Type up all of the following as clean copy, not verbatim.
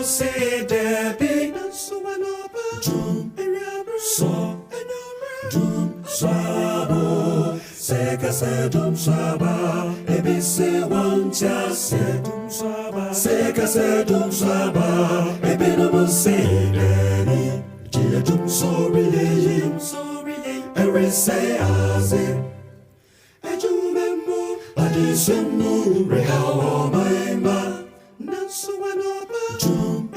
say Debbie, Doom, so, Doom, Swabo, Seka se Doom Swaba, Ebi se one chance, Doom Swaba, Seka se Doom Swaba, Ebi no say Debbie, Dear Doom so relay, every say as it. Adisumu rehawa maima Nansu wanoba Doom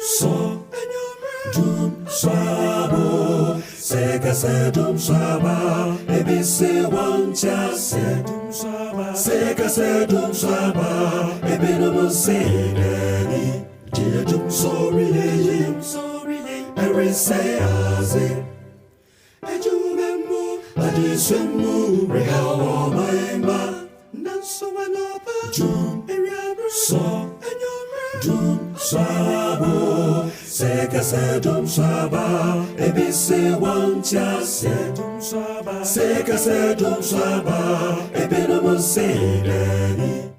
so Doom swabo Seka se Doom swaba Ebi se wancha se Doom swaba Seka se Doom swaba Ebi no se deni Dear Doom so relay Every say as it Ejumembo Adisumu rehawa maima Doom, so, Doom, swabo, Seka se Doom swaba, Ebi se one chance, Doom swaba, Seka se Doom swaba, Ebi no se deni.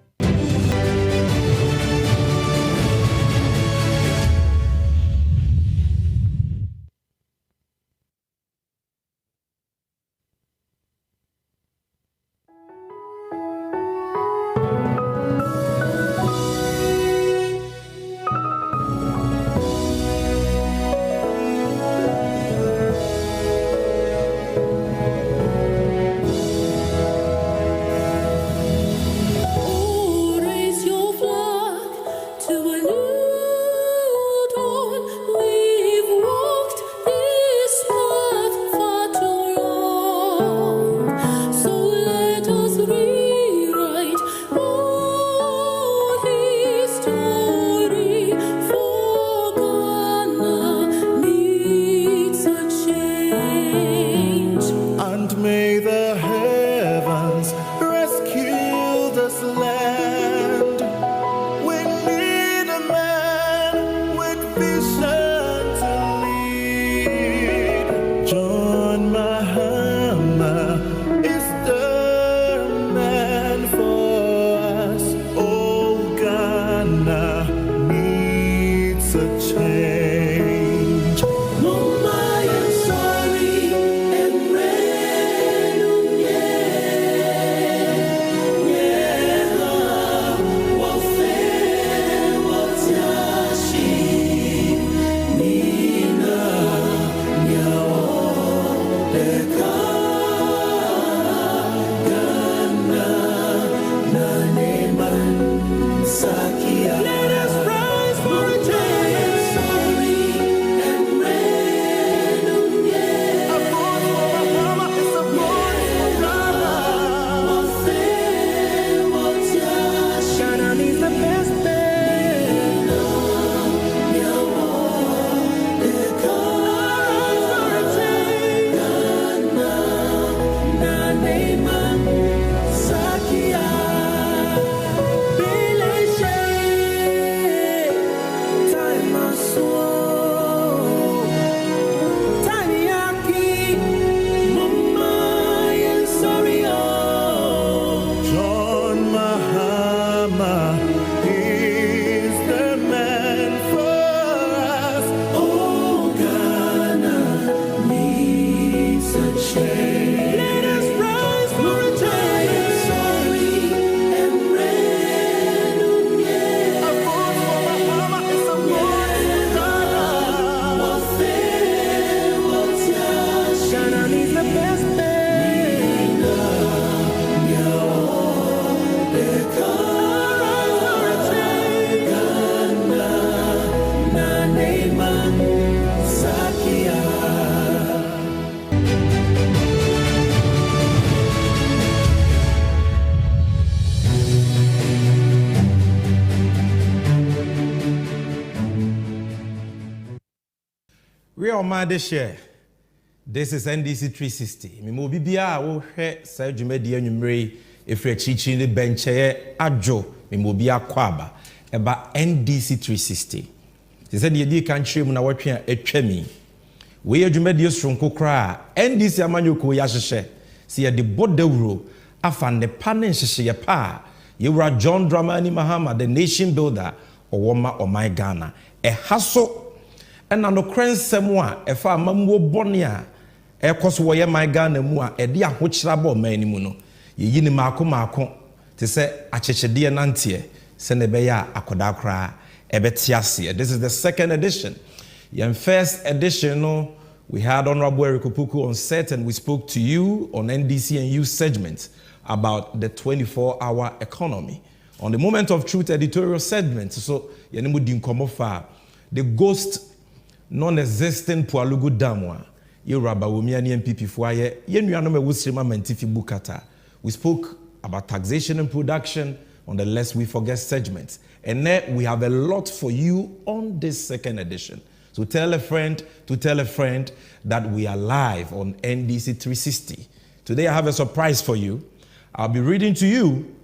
We are mad this year. This is NDC 360. Me mo bibia wo hwe sa dwumadi anwumre efre chichi ne benche adwo me mo bia kwaba eba NDC 360. They said the di country mu na wotwe a etwami. We adwumadi sronko kra NDC amanyoko ya hyehye. Se ye de bodawuro afa ne pa ne hyehye ye pa. Yewura John Dramani Mahama, the nation builder, ɔwɔ ɔman Ghana ɛha so ɛna no krensɛm a ɛfa amamwo bɔne a ɛkɔ so wɔyɛ man Ghana mu a ɛde ahokyerɛ bɔ ɔman ni mu no yɛyi ne maako te sɛ akyekyedeɛ nanteɛ sɛ ne bɛyɛ a akɔda koraa ɛbɛte aseɛ. This is the second edition. Your first edition, no, we had Honorable Eric Opoku on set, and we spoke to you on NDC and you segment about the 24-hour economy. On the Moment of Truth editorial segment, so Yanimu Dinkomofa, the ghost non-existent Pualugu Damwa, Yoraba Wumiani and PP Fuaye, Yenuanome Wusrima Mentifi Bukata. We spoke about taxation and production on the Lest We Forget segment. And now we have a lot for you on this second edition. So tell a friend to tell a friend that we are live on NDC 360. Today I have a surprise for you. I'll be reading to you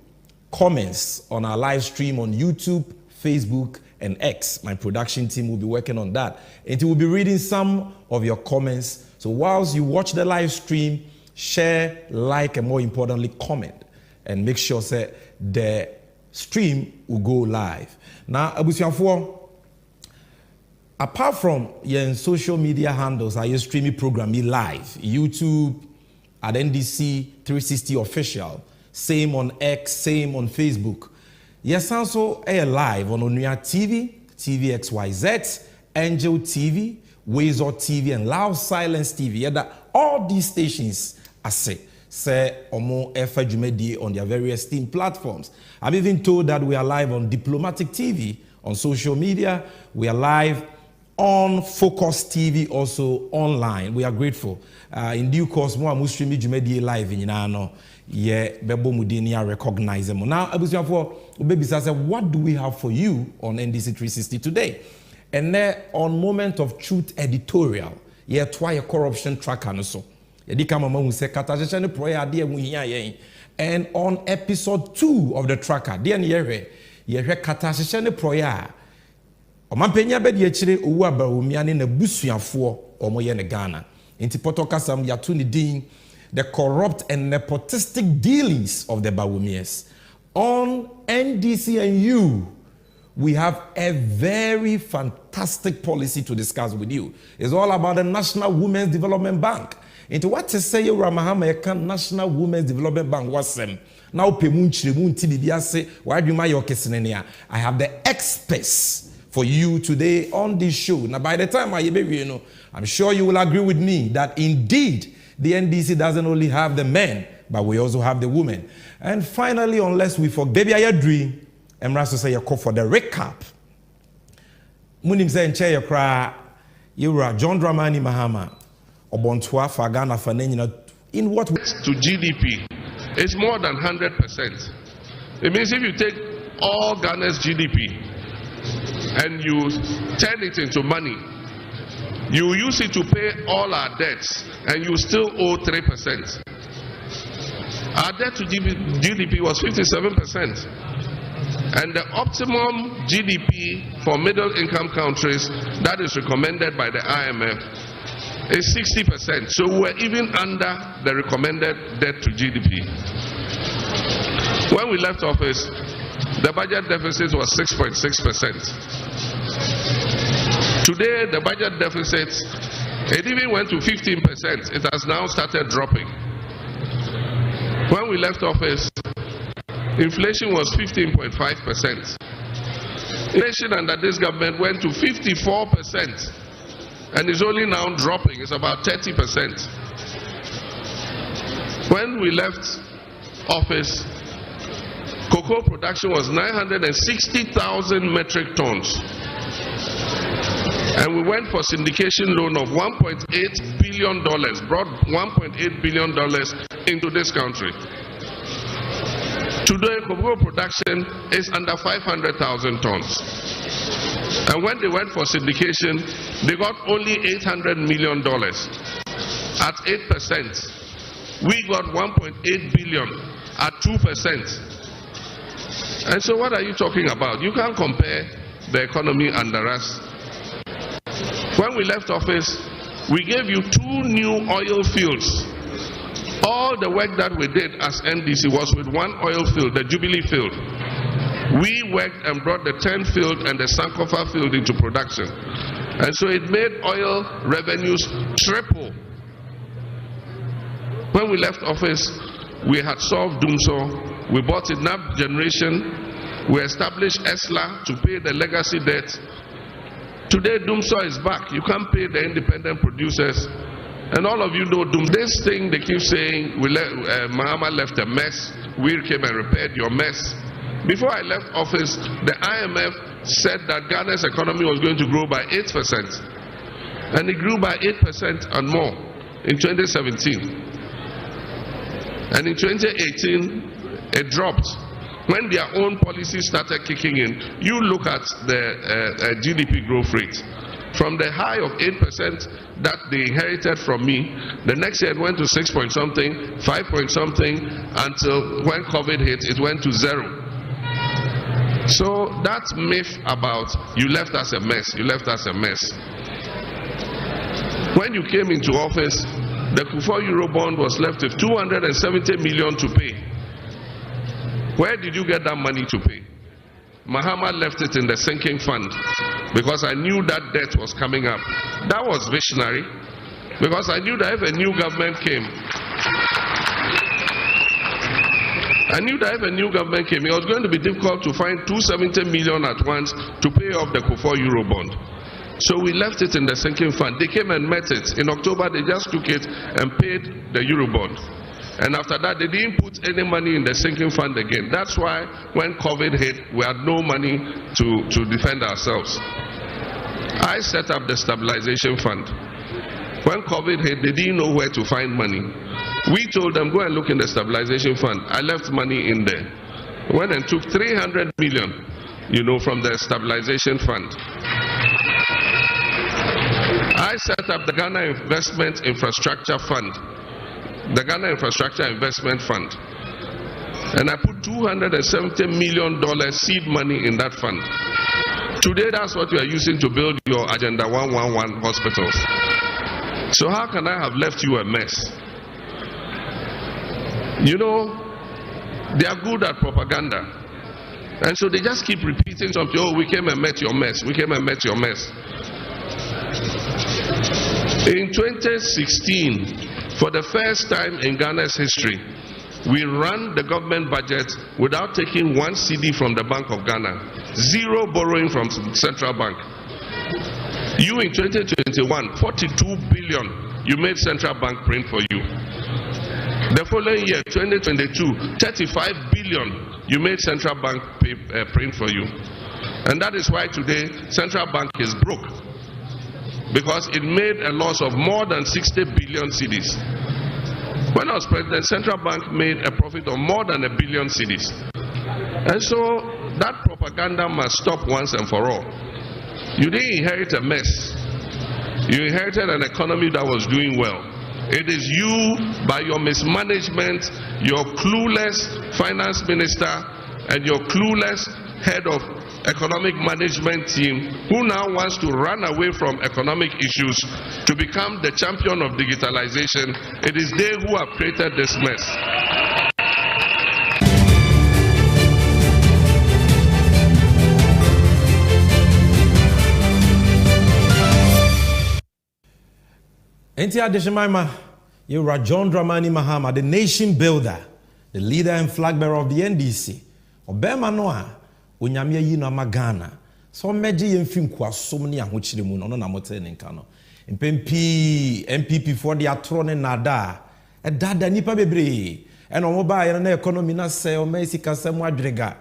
comments on our live stream on YouTube, Facebook, and X. My production team will be working on that. And we'll be reading some of your comments. So whilst you watch the live stream, share, like, and more importantly, comment. And make sure that the stream will go live. Now, Abusianfo, apart from your social media handles, are you streaming program live? YouTube at NDC 360 official, same on X, same on Facebook. Yes, also live on Onuya TV, TVXYZ, Angel TV, Wazor TV, and Loud Silence TV. Yeah, that all these stations are say Omo Efajumedi on their various team platforms. I'm even told that we are live on Diplomatic TV on social media. We are live on Focus TV, also online. We are grateful. In due course, more Muslimi Jumedi live in Yinano. Yeah, Bebo Mudini recognize them. Now, baby says, what do we have for you on NDC 360 today? And then on Moment of Truth editorial, yeah, try a corruption tracker and so. And on episode 2 of the tracker, Omampenya bedi echire owu abawomiane na busuafo omoye ne Ghana. Inti potokasam yatu ni din the corrupt and nepotistic dealings of the Bawomias. On NDC and you, we have a very fantastic policy to discuss with you. It's all about the National Women's Development Bank. Into what to say Ramahama National Women's Development Bank was them. Now I have the experts for you today on this show. Now, by the time I'm sure you will agree with me that indeed the NDC doesn't only have the men, but we also have the women. And finally, unless we forget, baby, I dream. I'm going to say a call for the recap. Munim say nche ya kra Yura John Dramani Mahama Obontwa for Ghana for in what way? To GDP is more than 100%. It means if you take all Ghana's GDP and you turn it into money, you use it to pay all our debts and you still owe 3%. Our debt to GDP was 57%. And the optimum GDP for middle income countries that is recommended by the IMF is 60%. So we're even under the recommended debt to GDP. When we left office, the budget deficit was 6.6%. Today, the budget deficit, it even went to 15%. It has now started dropping. When we left office, inflation was 15.5%. Inflation under this government went to 54% and is only now dropping. It's about 30%. When we left office, cocoa production was 960,000 metric tons. And we went for syndication loan of $1.8 billion, brought $1.8 billion into this country. Today, cocoa production is under 500,000 tons. And when they went for syndication, they got only $800 million. At 8%, we got 1.8 billion at 2%. And so what are you talking about? You can't compare the economy under us. When we left office, we gave you 2 new oil fields. All the work that we did as NDC was with one oil field, the Jubilee field. We worked and brought the 10 field and the Sankofa field into production. And so it made oil revenues triple. When we left office, we had solved Dumso. We bought enough generation. We established ESLA to pay the legacy debt. Today, Dumso is back. You can't pay the independent producers. And all of you know this thing they keep saying, Mahama left a mess. We came and repaired your mess. Before I left office, the IMF said that Ghana's economy was going to grow by 8%. And it grew by 8% and more in 2017. And in 2018, it dropped. When their own policies started kicking in, you look at the GDP growth rate. From the high of 8% that they inherited from me, the next year it went to 6 point something, 5 point something, until when COVID hit, it went to 0. So that myth about you left us a mess, you left us a mess. When you came into office, the Kufuor Eurobond was left with 270 million to pay. Where did you get that money to pay? Mahama left it in the sinking fund because I knew that debt was coming up. That was visionary because I knew that if a new government came, it was going to be difficult to find 270 million at once to pay off the Kufuor Eurobond. So we left it in the sinking fund. They came and met it. In October, they just took it and paid the Eurobond. And after that, they didn't put any money in the sinking fund again. That's why when COVID hit, we had no money to defend ourselves. I set up the stabilization fund. When COVID hit, they didn't know where to find money. We told them, go and look in the stabilization fund. I left money in there. Went and took 300 million, from the stabilization fund. I set up the Ghana Investment Infrastructure Fund. The Ghana Infrastructure Investment Fund. And I put $270 million seed money in that fund. Today, that's what you are using to build your Agenda 111 hospitals. So how can I have left you a mess? They are good at propaganda. And so they just keep repeating something, oh, we came and met your mess, we came and met your mess. In 2016, for the first time in Ghana's history, we ran the government budget without taking 1 cedi from the Bank of Ghana, 0 borrowing from Central Bank. You in 2021, 42 billion, you made Central Bank print for you. The following year, 2022, 35 billion, you made Central Bank print for you. And that is why today, Central Bank is broke. Because it made a loss of more than 60 billion cedis. When I was president, Central Bank made a profit of more than 1 billion cedis. And so that propaganda must stop once and for all. You didn't inherit a mess. You inherited an economy that was doing well. It is you, by your mismanagement, your clueless finance minister, and your clueless head of economic management team who now wants to run away from economic issues to become the champion of digitalization. It is they who have created this mess. Enti Adeshimama, you are John Dramani Mahama, the nation builder, the leader and flag bearer of the NDC. Obema Noah. Onyamia yi na magana so meje yemfim kwasom ne ahokyere mu no na mote ne nka no mpempi MPP for the atro ne nada e dada nipa bebre e no mo ba ye na economy na se o mesi kasam adwega.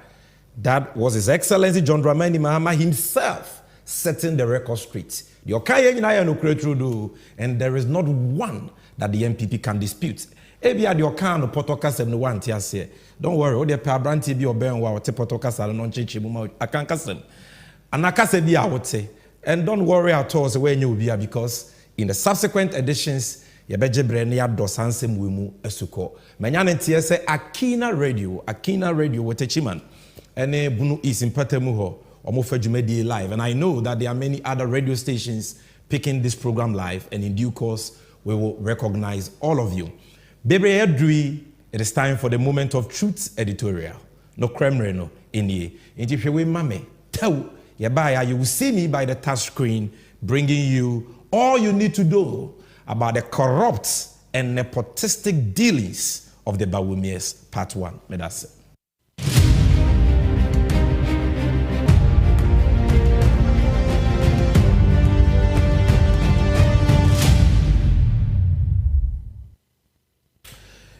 That was His Excellency John Dramani Mahama himself setting the record straight. The okaye nyina ya no kretrudo, and there is not one that the MPP can dispute. Ebia the okan no potokasem no one tiase. Don't worry, all the pabranti bi oben wa te potokasa no ncheche mu ma akankasem. Anakase bi a wote. And don't worry at all so when you will be, because in the subsequent editions yebeje brene ya dosansem wemu esuko. Manyane tie se Akina Radio wote chiman. Ene bunu is impatemu ho. Omofa Jumedi live, and I know that there are many other radio stations picking this program live, and in due course we will recognize all of you. Bebre Edri, it is time for the Moment of Truth editorial. No kremre no in ye. If you will, mammy, tell you will see me by the touch screen, bringing you all you need to know about the corrupt and nepotistic dealings of the Bawumias, part 1. May that say.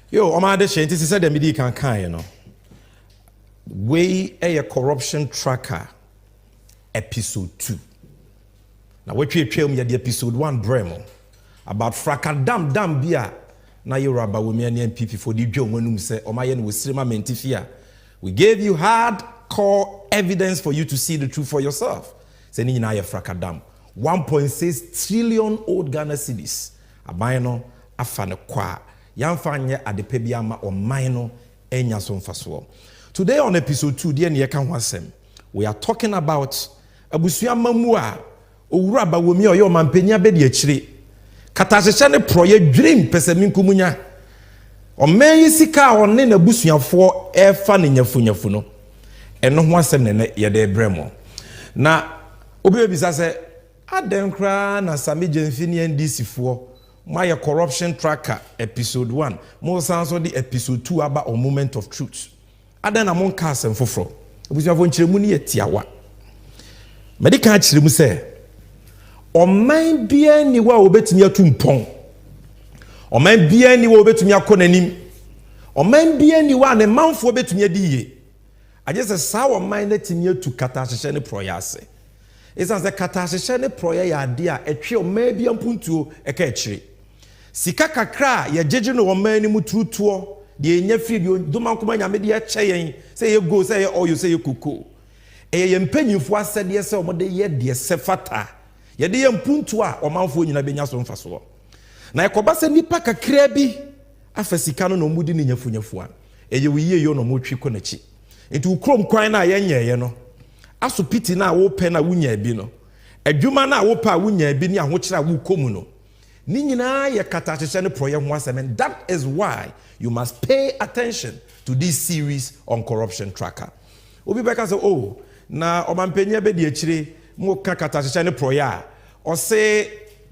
Yo, Omade Shen, this is the media can you know. We a corruption tracker episode 2. Now what we tell me the episode 1 bremo about fraka dam bia na Yoruba women and NPP for the job when say Omayen was streamer mentifia. We gave you hardcore evidence for you to see the truth for yourself. Saying na fraka dam 1.6 trillion old Ghana cedis. Abayno afane kwa. Yamfanye adepebiama or minor enya somfaso. Today on episode 2, dear Nyeka, we are talking about Abusuya Mamua, Uraba Wumi or your Mampenia Bediachri, Katashane Proye Dream Peseminku or May Sika or Nena Busuya for air fan in your funo, and no one send yade bremo. Na Obi say, Adam Kran and Sami Jenfini and DC4. My corruption tracker episode 1 more sounds on the episode 2 about a moment of truth adan amon kasem foforo obusuafo nchiremu ne yetiawa medical nchiremu say oman bia ni wa obetumi atumpon oman bia ni wa obetumi akonanim oman bia ni wa ne manfo obetumi adiye agese sa oman na timi atu kata hyehyɛ ne proyase esan se kata hyehyɛ ne proye ya ade a etwe oman bia mpuntuo eka ekire sika kakra ya jeje no oman ni mututuo de enya free de domankoma nyame de echeyen say ye go say ye oil say ye koko ye mpanyimfo asede say omode ye de sefata ye de ye mpuntu a omanfo nyina benya so mfaso na ekoba se nipa kakra bi afa sika no omudi ne nyafunyafo a ye wiye yo no motwi ko nachi enti ukrom kwan na ye nyeye no aso piti na wo pe na wunya bi no adwuma na wo pa wunya bi ni ahokyera wo komu no ni nyina ye katachese ne proye ho asem, and that is why you must pay attention to this series on corruption tracker. Obi beka say oh na omampenya be de akire mo ka katachese ne proye a o se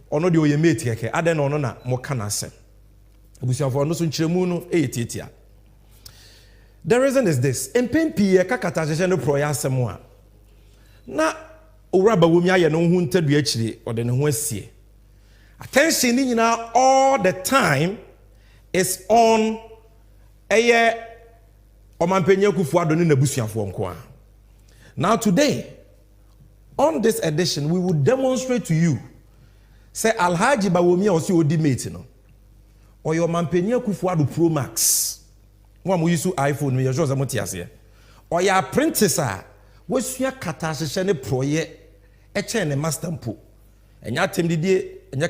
ono de oyemeti keke aden ono na mo ka na asem obusiafo no so nchiremu no eyetiatia. The reason is this: empempi ye ka katachese ne proye asem a na owraba womi aye no hu ntadu akire ode ne ho asie. Attention in all the time is on eye omampenya Kufuor ni nabusuafo nko. Now today on this edition we will demonstrate to you say Alhaji Bawumia osi odi mate no or your omampenya Kufuor Pro Max mo am use iPhone me your so motiase or your apprentice a wosua kata hyehyɛ ne proye eche ne master mpo enya temdidie. We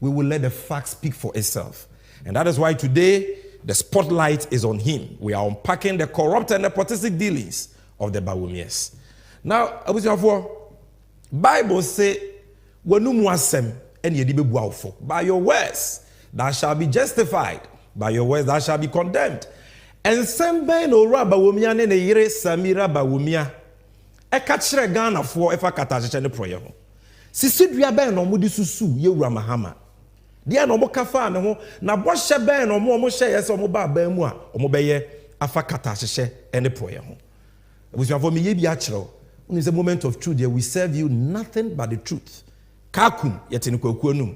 will let the facts speak for itself. And that is why today the spotlight is on him. We are unpacking the corrupt and nepotistic dealings of the Bawumias. Now, Bible say, by your words thou shalt be justified, by your words thou shalt be condemned. And some no Bawumia ne yere Samira Bawumia e kachire Ghana for efa katachche ne proye ho. Sisi dua ben no mudi susu yewura mahama dia no mokafa ne ho na bohye ben no mo hye yese mo ba ban mu a mo beye afa kata hyehyɛ ene proye ho abusuafo me ye bi a kyerɛw when is a moment of truth there we serve you nothing but the truth kakum yetene kwakuo num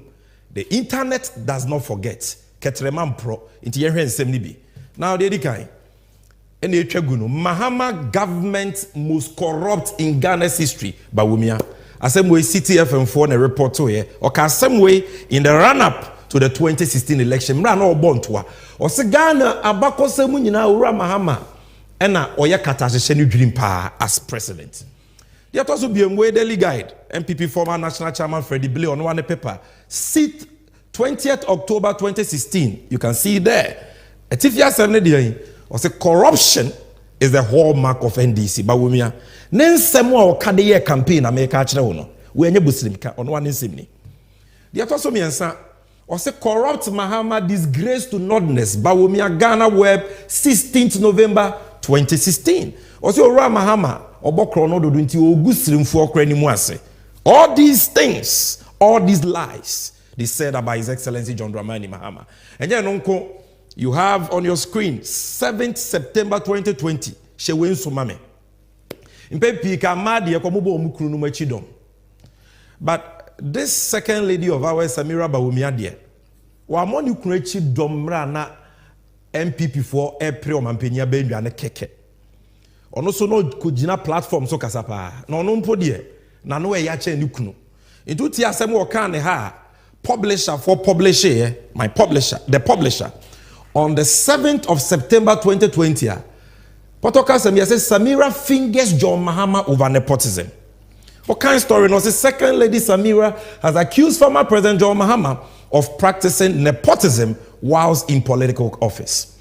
the internet does not forget ketrema mpro nti ye hwɛ nsɛm ni bi now the edikan ene etwa gu no Mahama government most corrupt in Ghana's history Bawumia. Assembly City FM4 a report to here, or Assembly in the run-up to the 2016 election. Ran all born to her. Or Sagana Abako Semunina Ura Mahama, and Oyakata Shenu Dream Pa as president. There has also been a daily guide. MPP former national chairman Freddie Blay on one paper. Seat 20th October 2016. You can see there. Etifia Senedi or say corruption is the hallmark of NDC. Bawumia. Nensemwa okadeye campaign America achire wo no. We enye buslimka ono one nsemni. The also miensa or say corrupt Mahama disgrace to nothingness. Bawumia Ghana Web 16th November 2016. Also, Owura Mahama, Obokro no do nti ogu sirimfo okra ni mu ase. All these things, all these lies, they said about His Excellency John Dramani Mahama. And then, Uncle, you have on your screen 7th September 2020. Shewen Sumame. But this second lady of ours, Samira Bawumia, Wamoni Kurechi Domrana MPP for April Mampenia Baby and a keke. Also, no Kujina platform so Kasapa. No, no, podie. Nano Yache Nukunu. Into Tia Samu Okane ha. Publisher for publisher, my publisher, the publisher, on the 7th of September 2020, Potoka Samia says Samira fingers John Mahama over nepotism. What kind of story? No, the second lady Samira has accused former President John Mahama of practicing nepotism whilst in political office.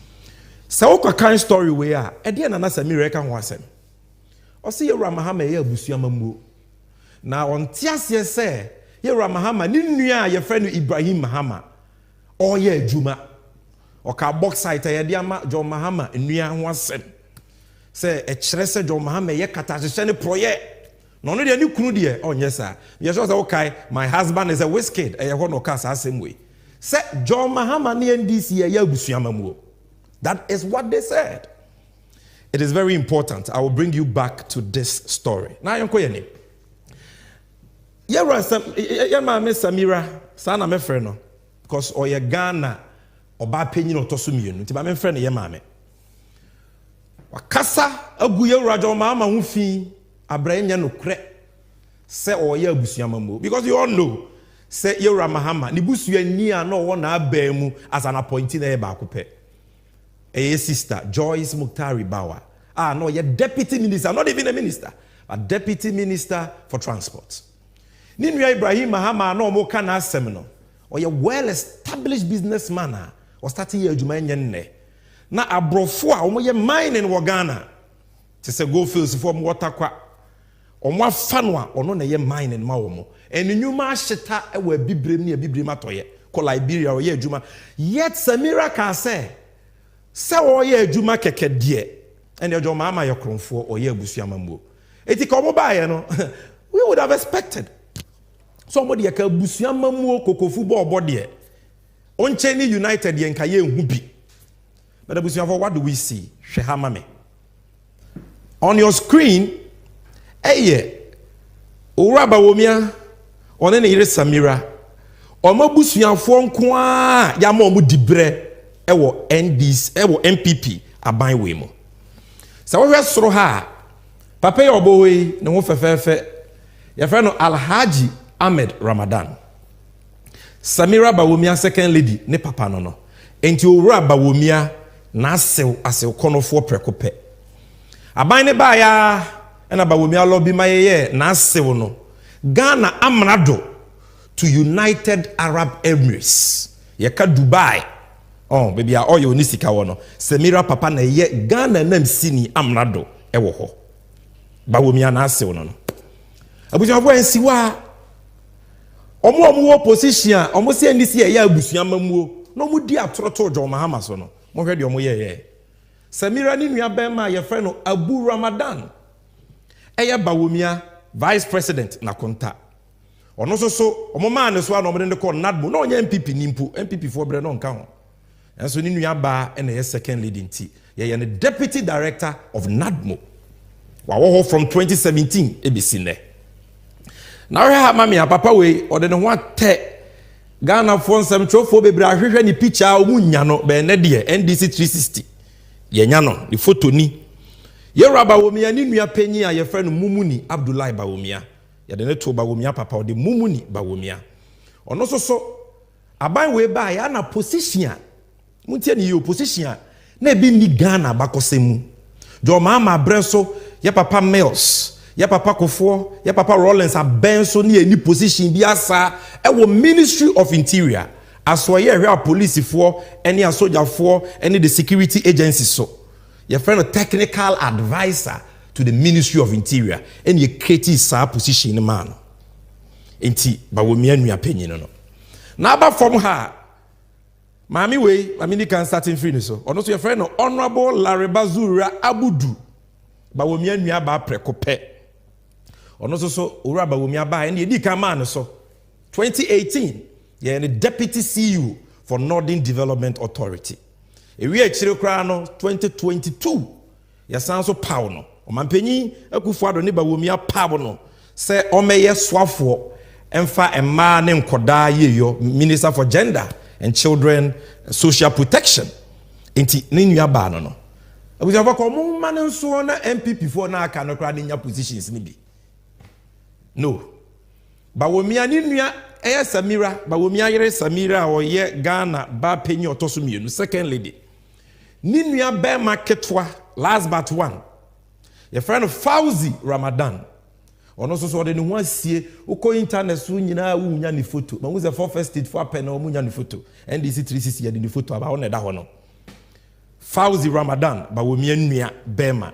So what kind of story we are? At the end of Samira can wasem. Or see Owura Mahama ye abusuamamu. Now on Tiasie say. Owura Mahama ni nua ye friend Ibrahim Mahama or ye Juma or ka box site ye dia ma John Mahama nua ho asem say e kire se John Mahama ye katahye ne proye no no de ni kunu de onye sa ye so say okay my husband is a whiskey e ye ho no ka sa asem we say John Mahama ni NDC ye abusuamamu. That is what they said. It is very important. I will bring you back to this story. Now yonko ye ni Mama Samira, sana me friend no, because oye Ghana oba penyi no toso mienu. Nti ba me friend ye mama. Wakasa agu Owura John Mahama ho fi abranya no kre se oye abusuamamu, because you all know say Owura Mahama ni busuani a no wona aba mu as an appointee na e ba akopɛ. Eye sister Joyce Muktari Bawa. No, you're deputy minister, not even a minister, a deputy minister for transport. Ninua Ibrahim Mahama no mo kana asem or a well-established businessman or starting your adwuma nyenne. Na abrofo a omo ye mining wo Ghana. Te se go fields for water kwa. Omo afa no a ono na ye mining ma wo mo. Ennyuma ahyeta e wa bibrem ne bibrem atoye. Ko Liberia o ye adwuma. Yet Samira ka say o ye adwuma keke de. And your John Mahama your kronfo or ye abusuamamu. Eti ko mo ba ye no. We would have expected somebody yaka busuamamu koko football body oncheni United yen kaye nhubi. But abusuamfo, what do we see? Shehamame. On your screen, Owura Bawumia one ne yire Samira. Omo busuamfo nko a ya ma omo dibre ewo NDC ewo MPP aban we mo. Sa wo hwe soro ha papa ye obowe ne ho fefefe ya friend Alhaji Ahmed Ramadan. Samira Bawumia second lady ne papa no. Enti Owura Bawumia na asew konofo prekope. Aban ne ba ya na Bawumia lobby maye na asew no. Ghana amrado to United Arab Emirates. Yeka Dubai. Oh baby all you nisika wono. Samira papa na ye Ghana nam sini amrado ewo ho. Bawumia na asew no. Abusuafo ensiwa omo opposition omo se ndisi ye abusuamamuo no mu di atoroto John Mahama so no mo hwe de omo ye Samira ni nua bema ye frɛ no Abu Ramadan eye Bawumia vice president na konta ono so omo ma ne so na omo de ko nadbo na onye MPP nimpo MPP fo bre no nka ho enso ni nua ba na ye second lady nti ye ne deputy director of NADMO wa wo from 2017 ebisi ne. Now ha mami papa we ode ne ho ate Ghana for nsem trofo bebre ahwehwe ni picture omunya no be ne de NDC 360 ye nya no the photo ni Owura Bawumia ni nua panyi a ye frɛ no Mumuni Abdullahi Bawumia ye de ne to Bawumia papa ode Mumuni Bawumia ono so aban we ba ya na position muntie ni opposition na bi ni Ghana bakosemu John Mahama breso ye papa Mills ya papa Kofo, ya papa Rollins abenso ni any position bi asa e Ministry of Interior aso ye hwe police for any soldier for any the security agencies so your friend a technical advisor to the Ministry of Interior and you create sa position man enti Bawumia nua panyin no na aba from her Mami way, Mamini can start in free so. Or also your friend, Honorable Laribazura Abudu. Bawumia Niaba Precope. Or also so Uraba Wumiaba and Yedi Kaman so. 2018, you're the Deputy CEO for Northern Development Authority. A year Chirokrano 2022, you're so power. Omampeni, Akufuado Niba Wumia Pavono, say Omeye Swafo, Emfa Emma Nem Koda Yeyo, Minister for Gender and Children Social Protection. Inti Ninya Banono. We have a common man and so on MPP for now cannot cry in your positions. No. But when me and Samira, but when me Samira or ye Ghana, Ba Penny or Tosumi, second lady. Ninya Bear Marketwa, last but one. Your friend of Fauzi Ramadan. Or also so the one see Uko internet soon unyani photo. But who's a first state for a pen or munyani photo. NDC 360 in the photo about that one. Fauzi Ramadan, but we mean Bema.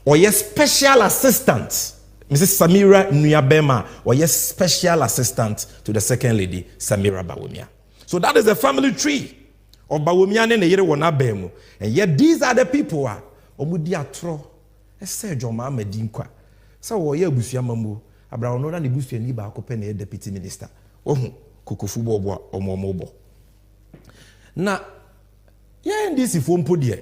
Or yes, special assistant, Mrs. Samira Nuya Bema, or yes, special assistant to the second lady, Samira Bawumia. So that is the family tree of Bawumia and the Yerewana Bemu. And yet these are the people who Omudiatro, a Sergio Mamedinkwa. So, we are Busiamamu, Abraham Noda and Busia Niba, Copenhagen deputy minister. Oh, Kukufubo or Momobo. Now, yeah, this is one podium.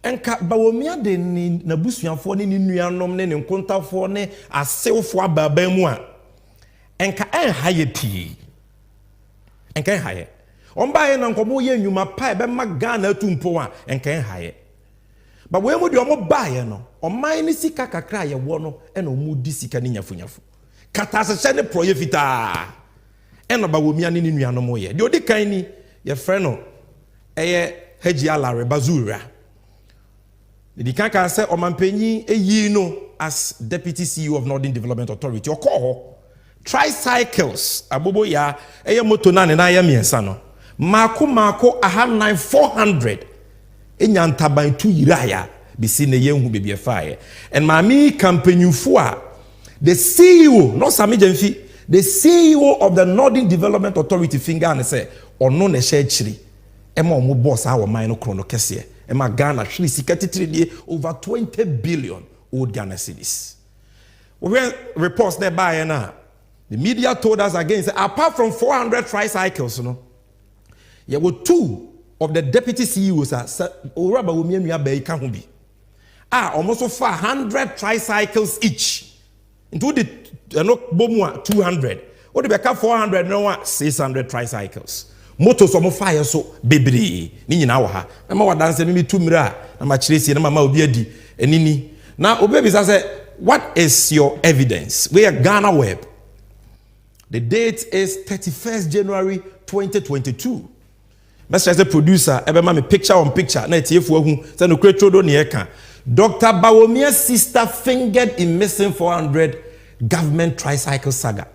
And Bawomia de Nabusian for ni Nuanom and Conta for ne a self for Babemua. And can hire tea. And can hire. On by an uncle, you ma pie by Magana Tumpoa and can hire. But where would you buy no? Or mine is Sika cry a wono and Omudi Sikaninya Funyafu. Catasa send a proyevita. And about Womian in Nuanomoye. The other kind, your friend. Hejiala Rebazura. The Kanka said Omampeni Yino as Deputy CEO of Northern Development Authority. Or call tricycles. Aboboya Motonan and I am Yensano. Marco Ahan 400 Enyantaban 2 Iraya be seen a young who be a fire. And Mami Campenu Fua, the CEO, not Samijanfi, the CEO of the Northern Development Authority finger and say, or no Neshechri. Emma mo boss our minor chrono kese. Emma Ghana actually secretary over 20 billion old Ghana cedis. We reports nearby now. The media told us again, say, apart from 400 tricycles, there were 2 of the deputy CEOs almost 400 tricycles each. Into the 200. What do we have 400 no 600 tricycles. Motos omo fire so bebre ni nyina wo ha na ma wadanse me tumira na ma kiresi na mama obi adi enini na obebi say what is your evidence? We are Ghana Web. The date is 31st January 2022. Mr. as a producer ebe ma me picture on picture na etiefu ahu say no kretrodo ne eka Dr. Bawomia's sister fingered in missing 400 government tricycle saga.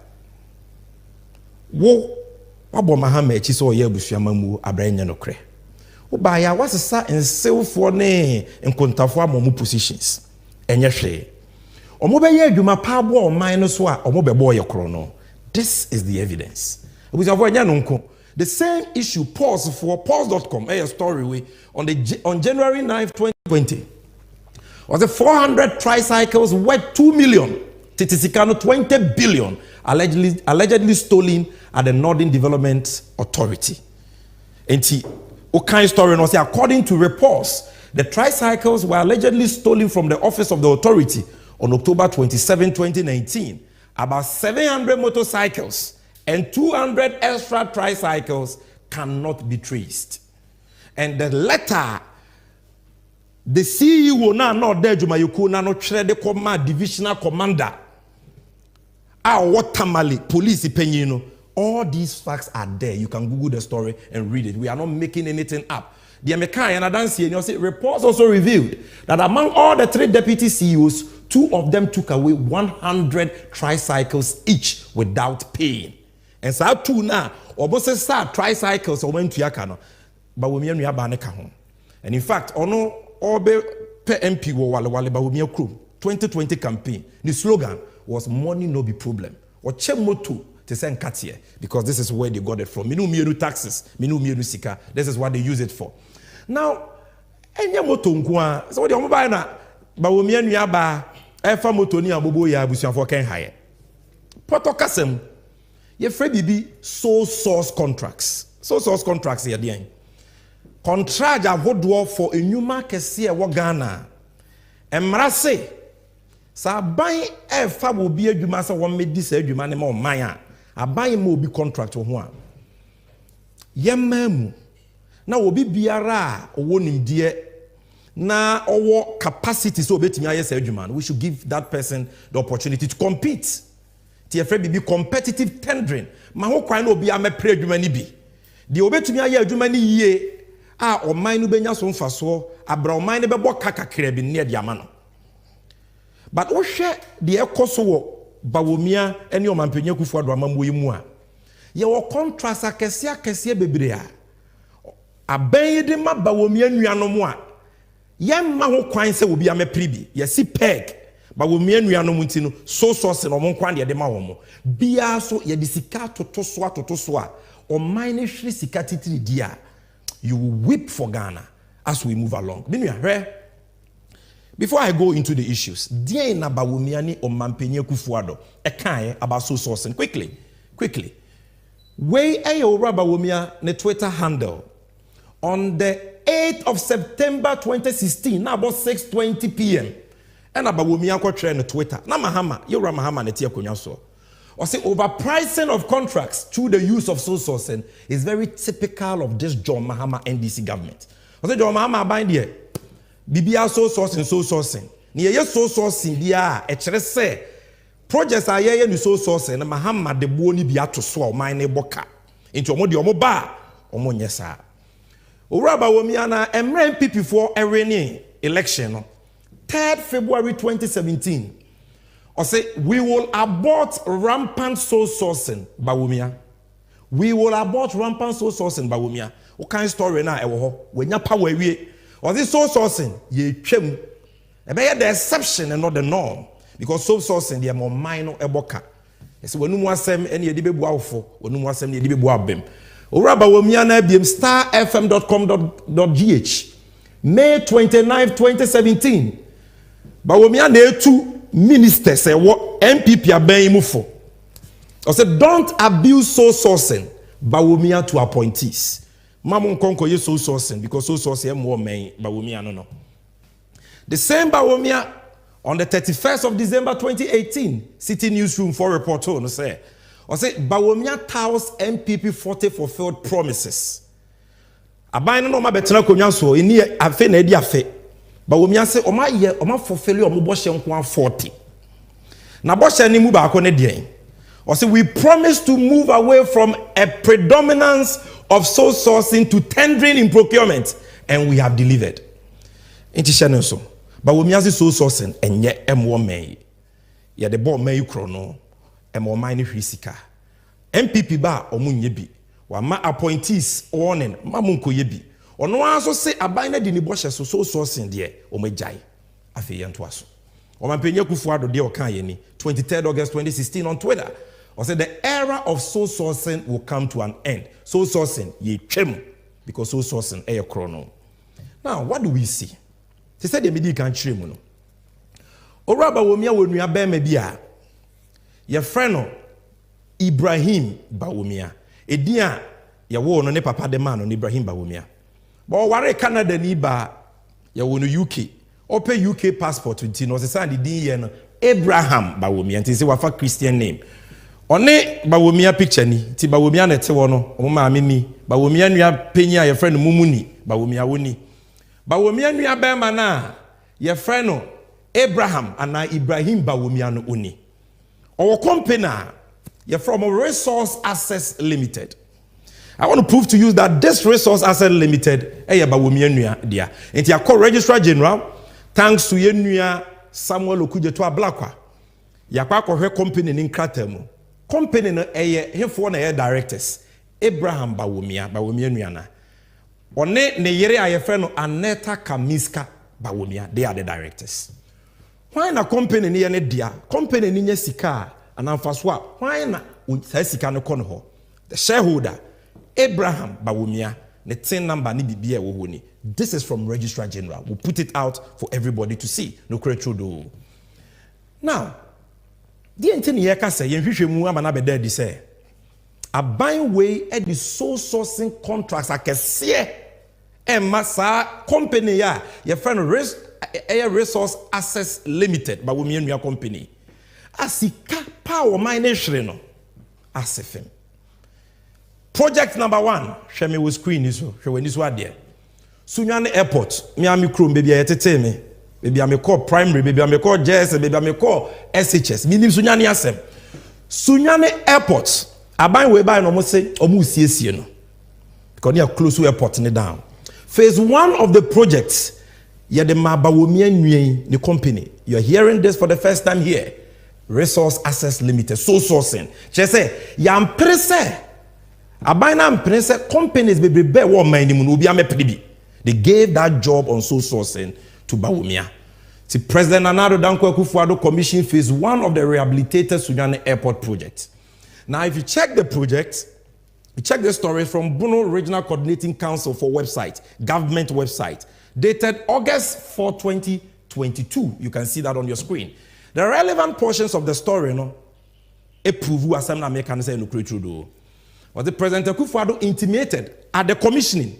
Wo Wabo Mahama chiso ye busuama mu abranya no kre. Oba ya wasesa ensefo ne enkontafo amomu positions. Enye hwe. Omo be ye adwuma pa abo oman no so a omo be boy kro no. This is the evidence. The same issue pulse.com a story we on January 9th 2020 was the 400 tricycles worth 2 million. Titisikano 20 billion allegedly stolen at the Northern Development Authority. And what kind of story was according to reports, the tricycles were allegedly stolen from the office of the authority on October 27, 2019. About 700 motorcycles and 200 extra tricycles cannot be traced. And the letter, the CEO now not there, Jumayuku now not the command divisional commander. Watermali police opinion. All these facts are there. You can Google the story and read it. We are not making anything up. The American and Adansi and you say reports also revealed that among all the 3 deputy CEOs, 2 of them took away 100 tricycles each without paying. And so 2 now, almost start tricycles or went to Yakano, but we may have home. And in fact, ono obe pe MP wale ba we crew 2020 campaign. The slogan was money no be problem. Or chemoto to send katie because this is where they got it from. Minu mienu taxes, minu mienu sika. This is what they use it for. Now, enya moto nkwa. So the omo na bawomia nua ba efa moto ni abobo ya abusuafo ken haye. Poto kasem ye frɛ bibi sole source contracts. Sole source contracts ye den. Contract ahodoɔ for enwuma kɛse ɛwɔ Ghana. Mmara se sa aban ɛfa wo bi adwuma sɛ wɔn medi sa adwuma ne ma ɔman a aban ma obi contract ho a yɛma mu na obi biara a ɔwɔ nimdeɛ na ɔwɔ capacity so obetumi ayɛ sa adwuma no we should give that person the opportunity to compete. Tie frɛ bibi competitive tendering ma ho kwan na obi amɛpre adwuma ni bi deɛ obetumi ayɛ adwuma ni yie a ɔman no benya so mfasoɔ abra ɔman no bɛbɔ kakakra bi ne de ama no. But wohwɛ deɛ ɛkɔ so wɔ bawomia ɛne ɔmampanya Kufuor amamuo yi mu a yɛwɔ contrast akɛseɛ bebree a abɛn yi de ma bawomia nuanom a yɛmma ho kwan sɛ obi amɛpre bi yɛsi peg bawomia nuanom nti no so source no ɔmo kwan deɛ de ma wɔn bia so yɛde sika toto so a ɔman ne hwere sika titiri di a you will weep for Ghana as we move along. Before I go into the issues, dear na bawomia ni ɔmampanya Kufuor ɛkan about so sourcing quickly. Way ora bawomia ne Twitter handle on the 8th of September 2016 na about 6:20 p.m. and bawomia kwatwe ne Twitter na Mahama ne tie akonya so. Or say overpricing of contracts through the use of sole sourcing is very typical of this John Mahama NDC government. Or say John Mahama bind here. Bibia sole sourcing. Ni ye sole sourcing dia e kire se projects are ye ni sole sourcing na Mahama de bo ni bia to so o man ne boka. Into omo de omo ba omo nye sa. Owura bawomia na emra MPP for ereni election no 3rd February 2017. Or say, we will abort rampant sole sourcing, bawomia. We will abort rampant sole sourcing, bawomia. What kind of story now? When you power we, or this sole sourcing, ye chem. The exception and not the norm, because sole sourcing they are more minor eboka. So when you want some any edible buafo, when you want some edible buabem. Owura bawomia na biem starfm.com.gh May 29, 2017. Bawomia na 2 minister say what MPP aban mu for. I said don't abuse sole sourcing bawomia to appointees. Mamun konko ye sole sourcing because sole sourcing more men bawomia no. The same bawomia on the 31st of December 2018 City Newsroom for report no say. I said bawomia tells MPP 40 fulfilled promises. Aban no ma betena konwa so eni afe na edi afe. Bawomia say oma fulfill omo bo hye nko 40. Na bo hye ni mu ba ko ne de. O say we promise to move away from a predominance of sole sourcing to tendering in procurement and we have delivered. Inti hye no so. Bawomia say sole sourcing enye emwo men. Ye de bo men yukro no emwo man ni hwisika. MPP ba omo nye bi. Wa ma appointees warning mamunko ye bi. Ono aso se aban na di ni bo hye so sourcing de o magyae afi ye nto aso. Omampanya Kufuor de o kan ye ni 23rd August 2016 on Twitter. Or said the era of sole sourcing will come to an end. Sole sourcing ye twem because sole sourcing e chrono. Now what do we see? They said the media can chire mu no. Owura bawomia wo nua ba ma bia. Ye friend no Ibrahim Bawomia. Edin a ye wo no ne papa de man no Ibrahim Bawomia. But ware Canada ni ba ye wo no UK. Open UK passport nti no se sand din ye no Abraham Bawomia nti se wafa Christian name. One Bawomia picture ni nti Bawomia na te wo no o ma ni Bawomia nua panyi a ye friend Mumuni Bawomia woni. Bawomia nua ba ma na ye friend no Abraham ana Ibrahim Bawomia no oni. Our company you're from a Resource Assets Limited. I want to prove to you that this Resource Asset Limited Bawomia nua dia. Enti akọ Registrar General thanks to yenua Samuel Okujeto Ablakwa. Yakwa akọ company ni nkrata mu. Company no hefo na directors Abraham Bawomia nua na. One ne yere a yefe no Aneta Kamiska Bawomia, they are the directors. Why na company ni ne dia? Company ni nya sika anamfaso a why na saa sika no kɔ no hɔ. The shareholder Abraham Bawumia, the tin number ni bibia wo ho ni. This is from Registrar General. We'll put it out for everybody to see. No kretrodo. Now, the entire year ka say yen hwehwɛ mu ama na beda di say aban way e the sole sourcing contracts akese e masa company ya your friend Air Resource Access Limited ba wo mienua company asika power mine hwere no asefem. Project number 1 hwɛ me with screen so hwɛ wani so ade Sunyane Airport me am krom baby ayetete me baby am call primary baby am call JS baby am call SHS minim Sunyane asem Sunyane Airport aban we buy no mo say omu siesie no because near close to airport ni down. Phase 1 of the project ye de Mabawomia Nwen the company. You are hearing this for the first time here. Resource Access Limited so sourcing che say ya mpere aban na mpere companies be wo man ni mu no obi amepede bi. They gave that job on so sourcing to Bawumia. The President Nana Addo Dankwa Akufo-Addo commissioned phase 1 of the rehabilitated Sunyane Airport project. Now, if you check the project, you check the story from Bono Regional Coordinating Council for website, government website, dated August 4, 2022. You can see that on your screen. The relevant portions of the story, no, approve as I'm making say no creature. But the President Akufo-Addo intimated at the commissioning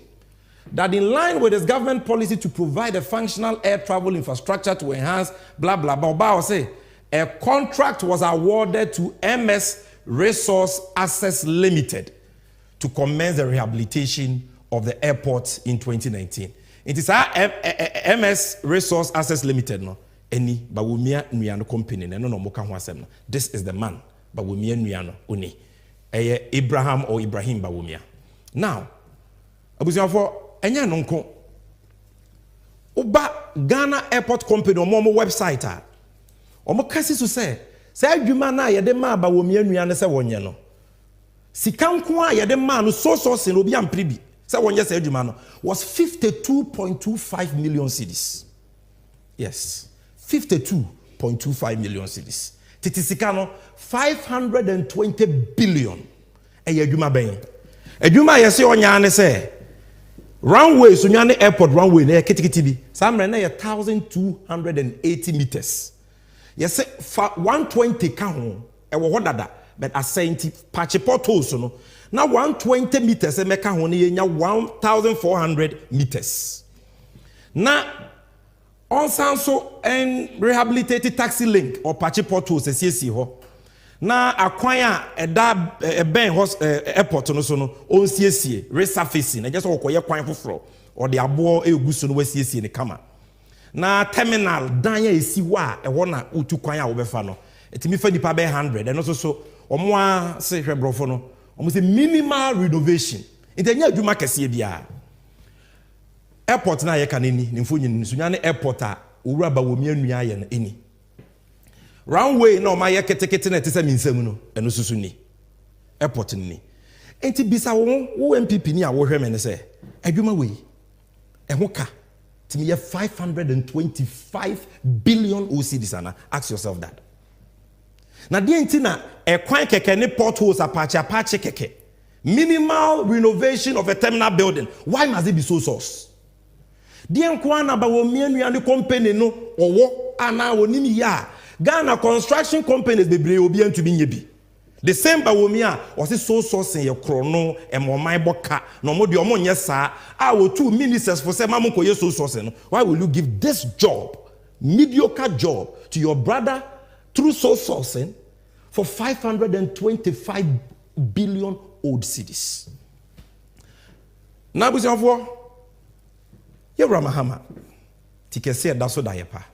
that in line with his government policy to provide a functional air travel infrastructure to enhance blah blah blah, say a contract was awarded to MS Resource Access Limited to commence the rehabilitation of the airport in 2019. It is our MS Resource Access Limited, no? Any Bawumia Nuyano company, no moka wasem. This is the man, Bawumia Nuyano Uni, Abraham or Ibrahim Bawumia. Now, Abuzafo, enya nonko. Uba Ghana Airport Company or Momo website. Omo kasi su say adwuma na ye de ma Bawumia nua ne se wonye no sika nko a ye de ma no so se no obi ampre bi se wonye se adwuma no was 52.25 million cedis. Yes, 52.25 million cedis. Titi sika no 520 billion e ye adwuma ben adwuma ye se onya ne se runway Sunyane Airport runway na kitikiti bi samre na ye 1280 meters. Yes, 120 can e wo dada but asenti patch portals no na 120 meters e meka ho ne yenya 1400 meters. Na on sanso and rehabilitated taxi link or patch portals e siesie ho. Na akwan a eda ben airport no so no on siesie resurfacing e just okoye kwan foforo or the abo egusu no wasiesie ne kama. Na terminal dan ya esi wa e ho na otu kwan a wo befa no etimi fa nipa be 100 and also so omo a se hwe brofo no omo se minimal renovation intenya adwuma kese bia airport na ye kaneni ne mfonyin Sunyane Airport a owura Bawumia nua ye no eni runway na oma ye ketekete na tese minsam no eno susu ni airport ni enti bisa wo MPP ni a wo hwe me ne se adwuma we e ho ka me 525 billion OCDs ana. Ask yourself that. Now the intina a kwan keke ne potholes apache keke. Minimal renovation of a terminal building. Why must it be so source? The enkwana Bawumia nua company no owo ana onimi ya. Ghana construction companies bebre obi antumi nyebi. The same Bawumia was so sourcing your chrono and my boka no more the omonye sa our 2 ministers for say mamu koye so sourcing. Why will you give this job, mediocre job, to your brother through so sourcing for 525 billion old cedis? Now buzianfo ye Ramahama tikese da so da yepa.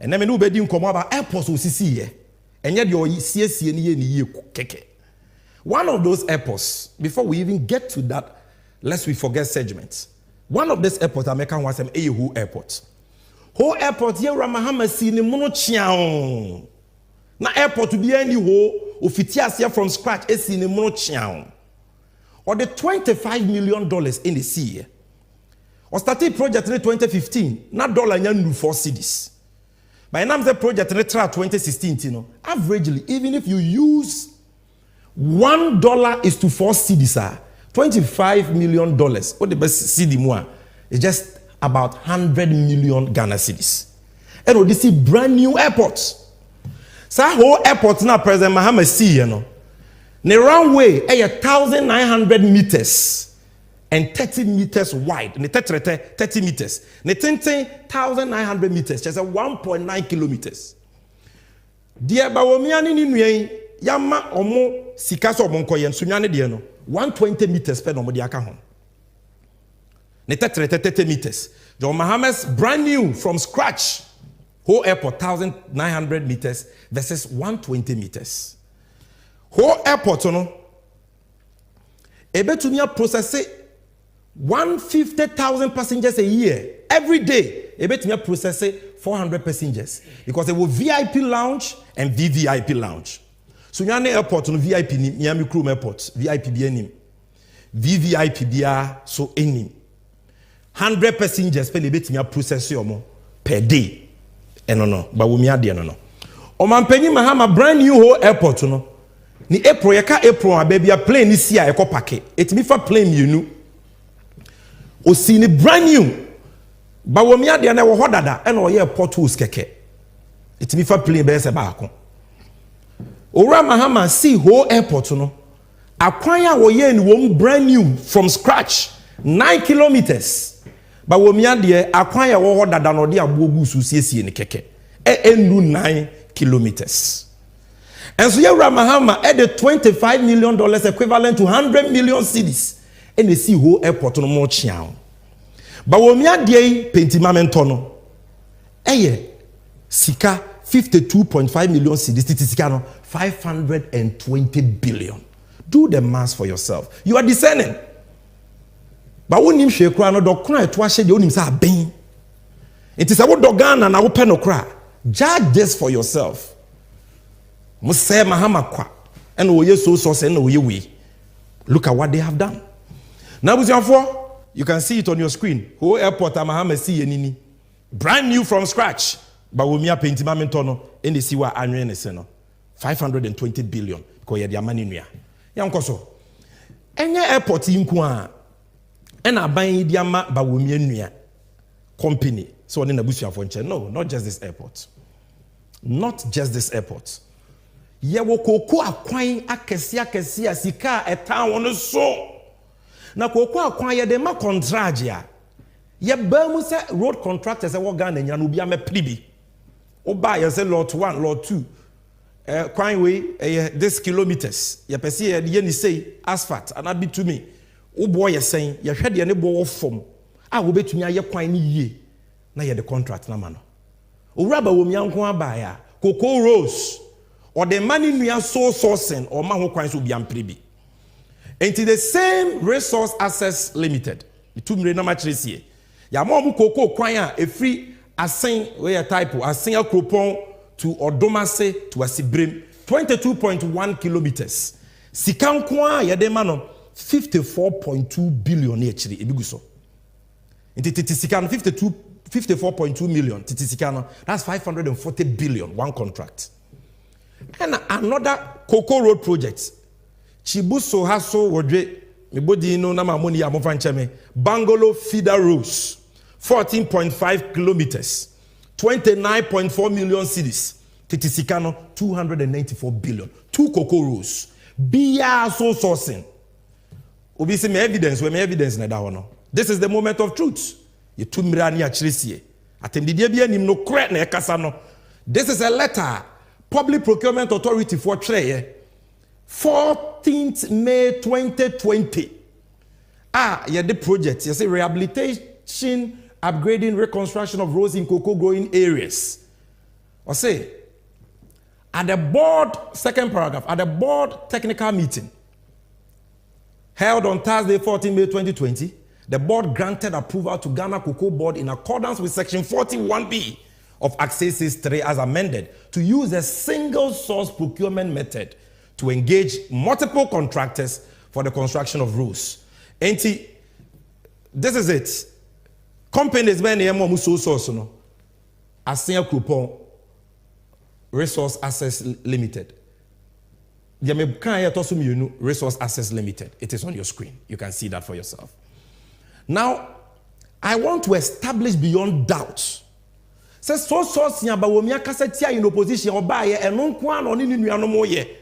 Ene me no be di nkomo aba airport osisi ye. And yet you're keke. One of those airports, before we even get to that, lest we forget segments. One of these airports, American was an Who Airport. Who Airport, here Ramahama seen in Monochiao. Na airport to be any ho, ofitias here from scratch, is in Monochiao. Or the $25 million in the sea. Or started project in 2015, not dollar nyan 4 cities. By now, the project in 2016, averagely, even if you use $1 is to 4 cedis. $25 million. What the best cedi more? It's just about 100 million Ghana cedis. And this is brand new airports. So whole airport now President Mahama see, you know. The runway is 1,900 meters and 30 meters wide. And 30 meters. The 1,900 meters, just 1.9 kilometers. Dear Bawomiani Ninuye, Yama Omo Sikaso Monkoyen, Sunyane Diano, 120 meters per no Modiaka home. The 30 meters. John Mahama's brand new from scratch. Whole airport 1,900 meters versus 120 meters. Whole airport, you know, able to process 150,000 passengers a year every day. Able to process 400 passengers because there will VIP lounge and VVIP lounge. So Sunyane airport no VIP ni Miami Cruise airport VIP bi anim. VVIP bia so enim. 100 passengers per able to process per day. No, but we are there no. Omanpenyi Mahama brand new whole airport no. Ni April yaka April a baby a plane ni sia yako pake. Etimi fa plane you o si ni brand new. But we are there na wo hodada e na o ye airport house keke. Etimi fa plane be se ba ako. Ora Mahama see whole airport no. Akwan a wo ye ni wo brand new from scratch 9 kilometers. But we are there, acquire what that no dia bogu su siesie ni keke. Enu 9 kilometers. And so here Mahama at the $25 million equivalent to 100 million cedis. And they see whole airport no more chiao. But we are there pentimamento no. Sika 52.5 million cedis. Sika no 520 billion. Do the math for yourself. You are discerning. But when you share crown, no cry to wash the only say ben. It is a what dogana na open no cry. Judge this for yourself. Must say Mahama kwa. And we so and we. Look at what they have done. Now with your you can see it on your screen. Whole airport Mahama see nini. Brand new from scratch. But we are painting Mametono and they see what annual is 520 billion. Because you are money near. Yankoso. Any airport in Kwa. And I buy Diama Bawumian company. So in the Busia Fonche. No, not just this airport. Not just this airport. Yawoko acquiring Akesia Sika a town on the so. Na koko acquire the ma contragia. Ye Bermusa road contractors a wagan and Yanubia me plibi. Oba ya say lot 1, lot 2. Quine way this kilometers. Ye pesi ye say asphalt and that be to me. O boy is saying, you had the neighbor form. I will bet me a quine ye. Now you're the contract, no man. O rubber will me uncle buyer, cocoa rose, or the money we are so sourcing, or man who coins will be unpriby. And to the same resource access limited, the 2 million much this year. Yamomu cocoa choir a free assign where type assign a coupon to Odomase to a Sibrim 22.1 kilometers. Sikankwa yademano. 54.2 billion actually ebiguso. Titisikano 54.2 million. Titisikano that's 540 billion one contract. And another Cocoa Road project. Chibuso Haso Wodre Mibodi no nama money amofancheme. Bangolo feeder roads 14.5 kilometers. 29.4 million cedis. Titisikano 294 billion. 2 Cocoa roads. Bia so sourcing. Obi say me evidence na da no. This is the moment of truth. You two mirani achirisie. Atendidie bia nim no kre na ekasa no. This is a letter Public Procurement Authority for Trade 14th May 2020. The project, you say rehabilitation, upgrading, reconstruction of roads in cocoa growing areas. Or say at the board, second paragraph, at the board technical meeting held on Thursday, 14 May 2020, the board granted approval to Ghana Cocoa Board in accordance with Section 41B of Accesses 3 as amended to use a single source procurement method to engage multiple contractors for the construction of roads. And this is it. Companies when they are so source no, ASEAN Coupon Resource Access Limited. Resource Access Limited. It is on your screen. You can see that for yourself. Now, I want to establish beyond doubt. Says so Bawumia Kassetia in opposition or buy and non quan on in Nuanomoye.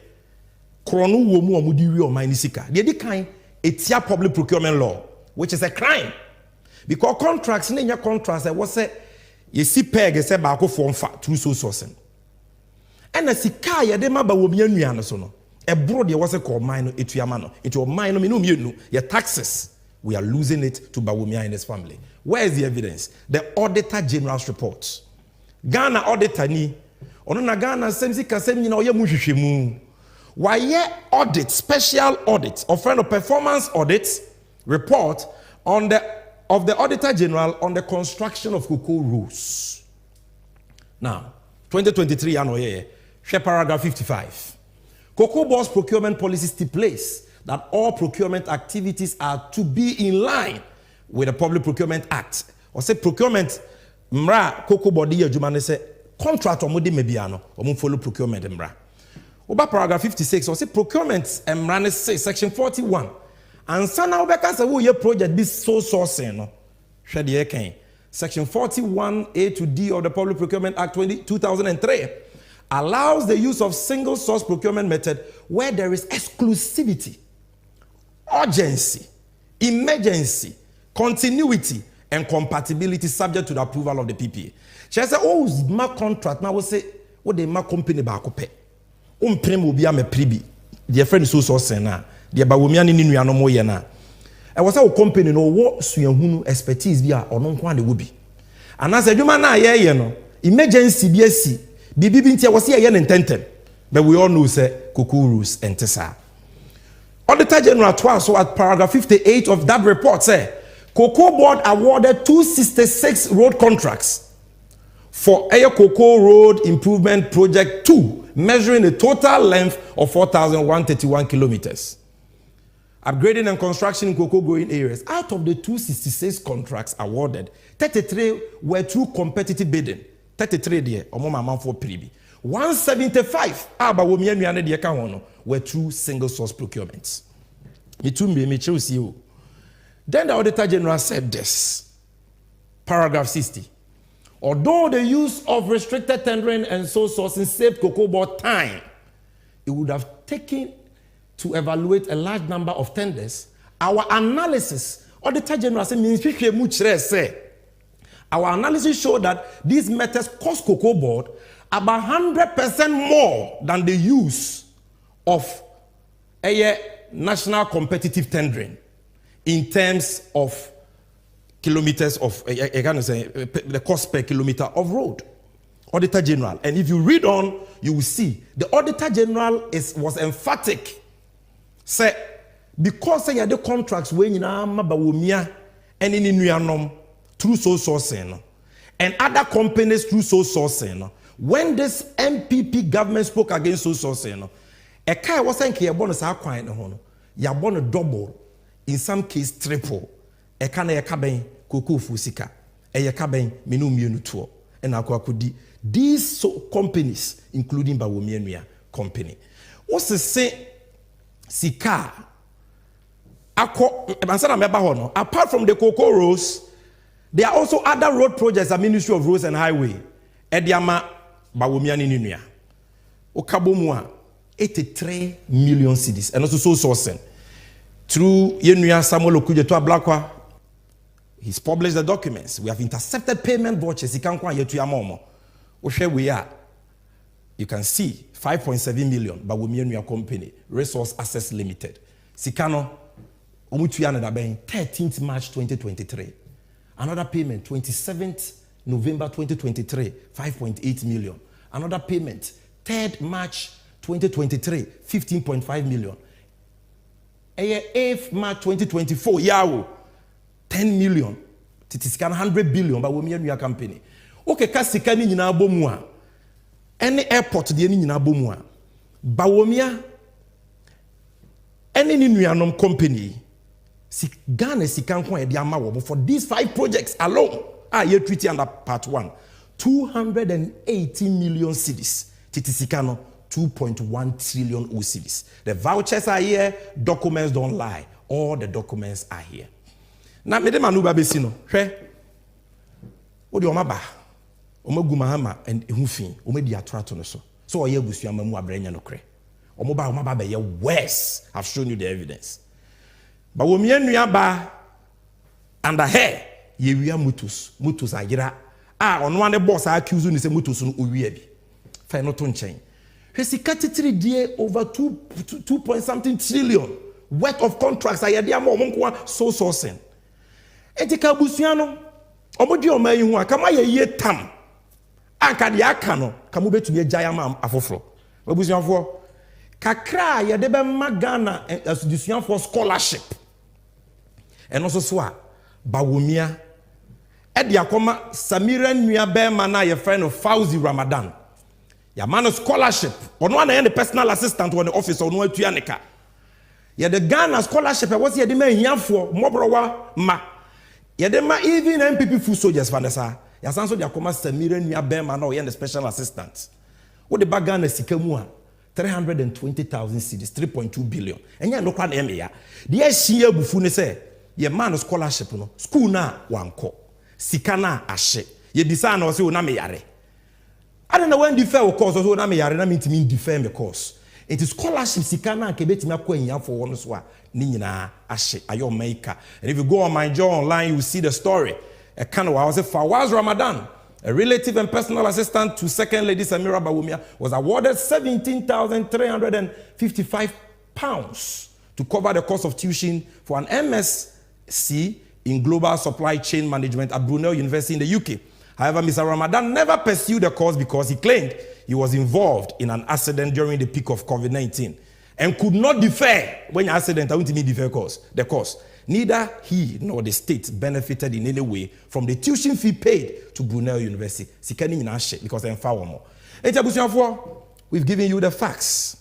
Chrono womu or mudiri or minisika. The kind it's public procurement law, which is a crime. Because contracts in your contracts, I was say, you see peg a sebako form fat through so sourcing. And a sikaya de Mabawumia Nuanosono. A broad there was a called minor into your mano, into your minor minum, your taxes. We are losing it to Bawumia and his family. Where is the evidence? The Auditor General's report. Ghana auditor ni onona Ghana semsi kasem nyina oye muhwehwemu. Why audit, special audit, or friend of performance audit report on of the Auditor General on the construction of cocoa rules. Now, 2023 anoye, paragraph 55. Cocoa Board's procurement policy stipulates that all procurement activities are to be in line with the Public Procurement Act. Or say procurement, mra Cocoa Board ye jumane say contract omudi mebiano, omu follow procurement mra. Oba paragraph 56, or say procurement mra say section 41. And sana obeka se wo ye project be so sourcing no. Hwe de ken. Section 41A to D of the Public Procurement Act 2003 allows the use of single source procurement method where there is exclusivity, urgency, emergency, continuity, and compatibility subject to the approval of the PPA. She said, oh, my contract now will say, what they my company back up. Prem will be a me pribi. Dear friend is so sourcing now. Dear Bawumiani Ninu no more yana. I was our company no what suyahunu expertise via or non quan de will be. And as a human, I no emergency BSc. Bibi binti was here yen intended, but we all know say cocoa rules and tesa. Auditor General twice so at paragraph 58 of that report say Cocoa Board awarded 266 road contracts for Air Cocoa Road Improvement Project 2, measuring a total length of 4,131 kilometers. Upgrading and construction in cocoa growing areas. Out of the 266 contracts awarded, 33 were through competitive bidding. 33 there, or more amount for pribi. 175 were through single source procurements. Then the Auditor General said this, paragraph 60. Although the use of restricted tendering and sole sourcing saved Cocoa Board time, it would have taken to evaluate a large number of tenders. Our analysis, Auditor General said, our analysis showed that these methods cost Cocoa Board about 100% more than the use of a national competitive tendering in terms of kilometers of, the cost per kilometer of road. Auditor General. And if you read on, you will see the Auditor General was emphatic. Say, because they had the contracts when you know Bawumia and in Nuanom through sole sourcing and other companies through sole sourcing. When this MPP government spoke against sole sourcing, a car was saying you're bonus are quiet no you're born a double, in some case triple. A can a cabin, cocoa fusika, a cabin, minum tour, and aquacudi. These companies, including Bawumia Company. What's the say? Sika. Apart from the cocoa roads, there are also other road projects at Ministry of Roads and Highway. Ediama Bawumia Ninuya. Okabomua 83 million cedis. And also so sourcing. Through Yenuya Samuel Okujetua Blakwa, he's published the documents. We have intercepted payment vouchers. Where we are, you can see 5.7 million Bawumia Company, Resource Access Limited. Sikano, 13th March 2023. Another payment, 27th November 2023, 5.8 million. Another payment, 3rd March 2023, 15.5 million. 8th March 2024, Yahoo, 10 million. Titiskan 100 billion, Bawumia Company. Okay, kasika ni nyina abomua. Any airport de ni nyina abomua. Bawumia any nuanom company si Ghana sikanko e de ama wo for these 5 projects alone. Ye treaty under part 1. 280 million cedis. Titisika no 2.1 trillion OCDs. The vouchers are here, documents don't lie. All the documents are here. Now, me de manuba besino. Hwe. Odi omaba. Omagu mahama and ehufin. Omedi atrato no so. So oye busua mamu abrenya no kre. Omaba be ye worse. I've shown you the evidence. But wo mienua ba under hair ye wia mutus agira. Ono ane boss accuse ni se mutus no owia bi. Fa no to nchen. Hwe sika titiri die over 2 point something trillion worth of contracts ayede am omonko so sourcing. Etika busua no omodi oman yi hu akama ye tam. Anka de aka no kamu betumi agya ma afoforo. Abusuafo kakra ye de be magana asudusua for scholarship. And also so Bawumia e de akoma Samira nua be ma na ye friend of Fauzi Ramadan. Ya man scholarship. Ono na the personal assistant on the office ono atua nika. Ya the Ghana scholarship was ye de ma hiafo mobrowa ma. Ye de ma even MPP full soldiers vanessa. Ya sanso de akoma Samira nua be ma na o ye the special assistant. Wo de ba Ghana sika mu a 320,000 cedis, 3.2 billion. Enya no kwa na eme ya. De ye hia bufu ne se ye man scholarship no school na wanko. Sika na ahye. Ye bisa na o se o na me yare. I don't know when defer course so na me yare na me ntimi defer me course. It is scholarship sika na ke betimi akwanya for one so a ni nyina ahye ayo maker. And if you go on my job online you will see the story. A kind of was Fawaz Ramadan, a relative and personal assistant to Second Lady Samira Bawumia, was awarded £17,355 to cover the cost of tuition for an MSc in Global Supply Chain Management at Brunel University in the UK. However, Mr. Ramadan never pursued the course because he claimed he was involved in an accident during the peak of COVID-19 and could not defer when an accident. I won't mean defer the course. Neither he nor the state benefited in any way from the tuition fee paid to Brunel University. Because I'm far more. We've given you the facts.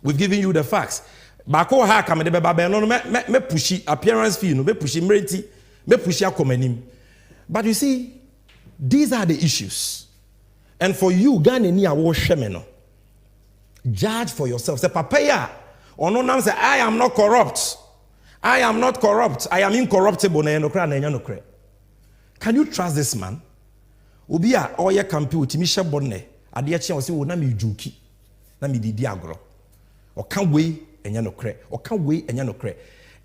We've given you the facts. Bako ha kama de beba no me pushi appearance fee no me pushi meriti me pushi akomanim. But you see, these are the issues. And for you, Ghana ni awo hweme no. Judge for yourself. Say papa ya ono nam say I am not corrupt. I am not corrupt. I am incorruptible. Can you trust this man? Ubia oya kampi utimisha bonne. Adia chia wasi wo na me juki. Na me didi agro. O kan we enya no kre. O kan we enya no kre.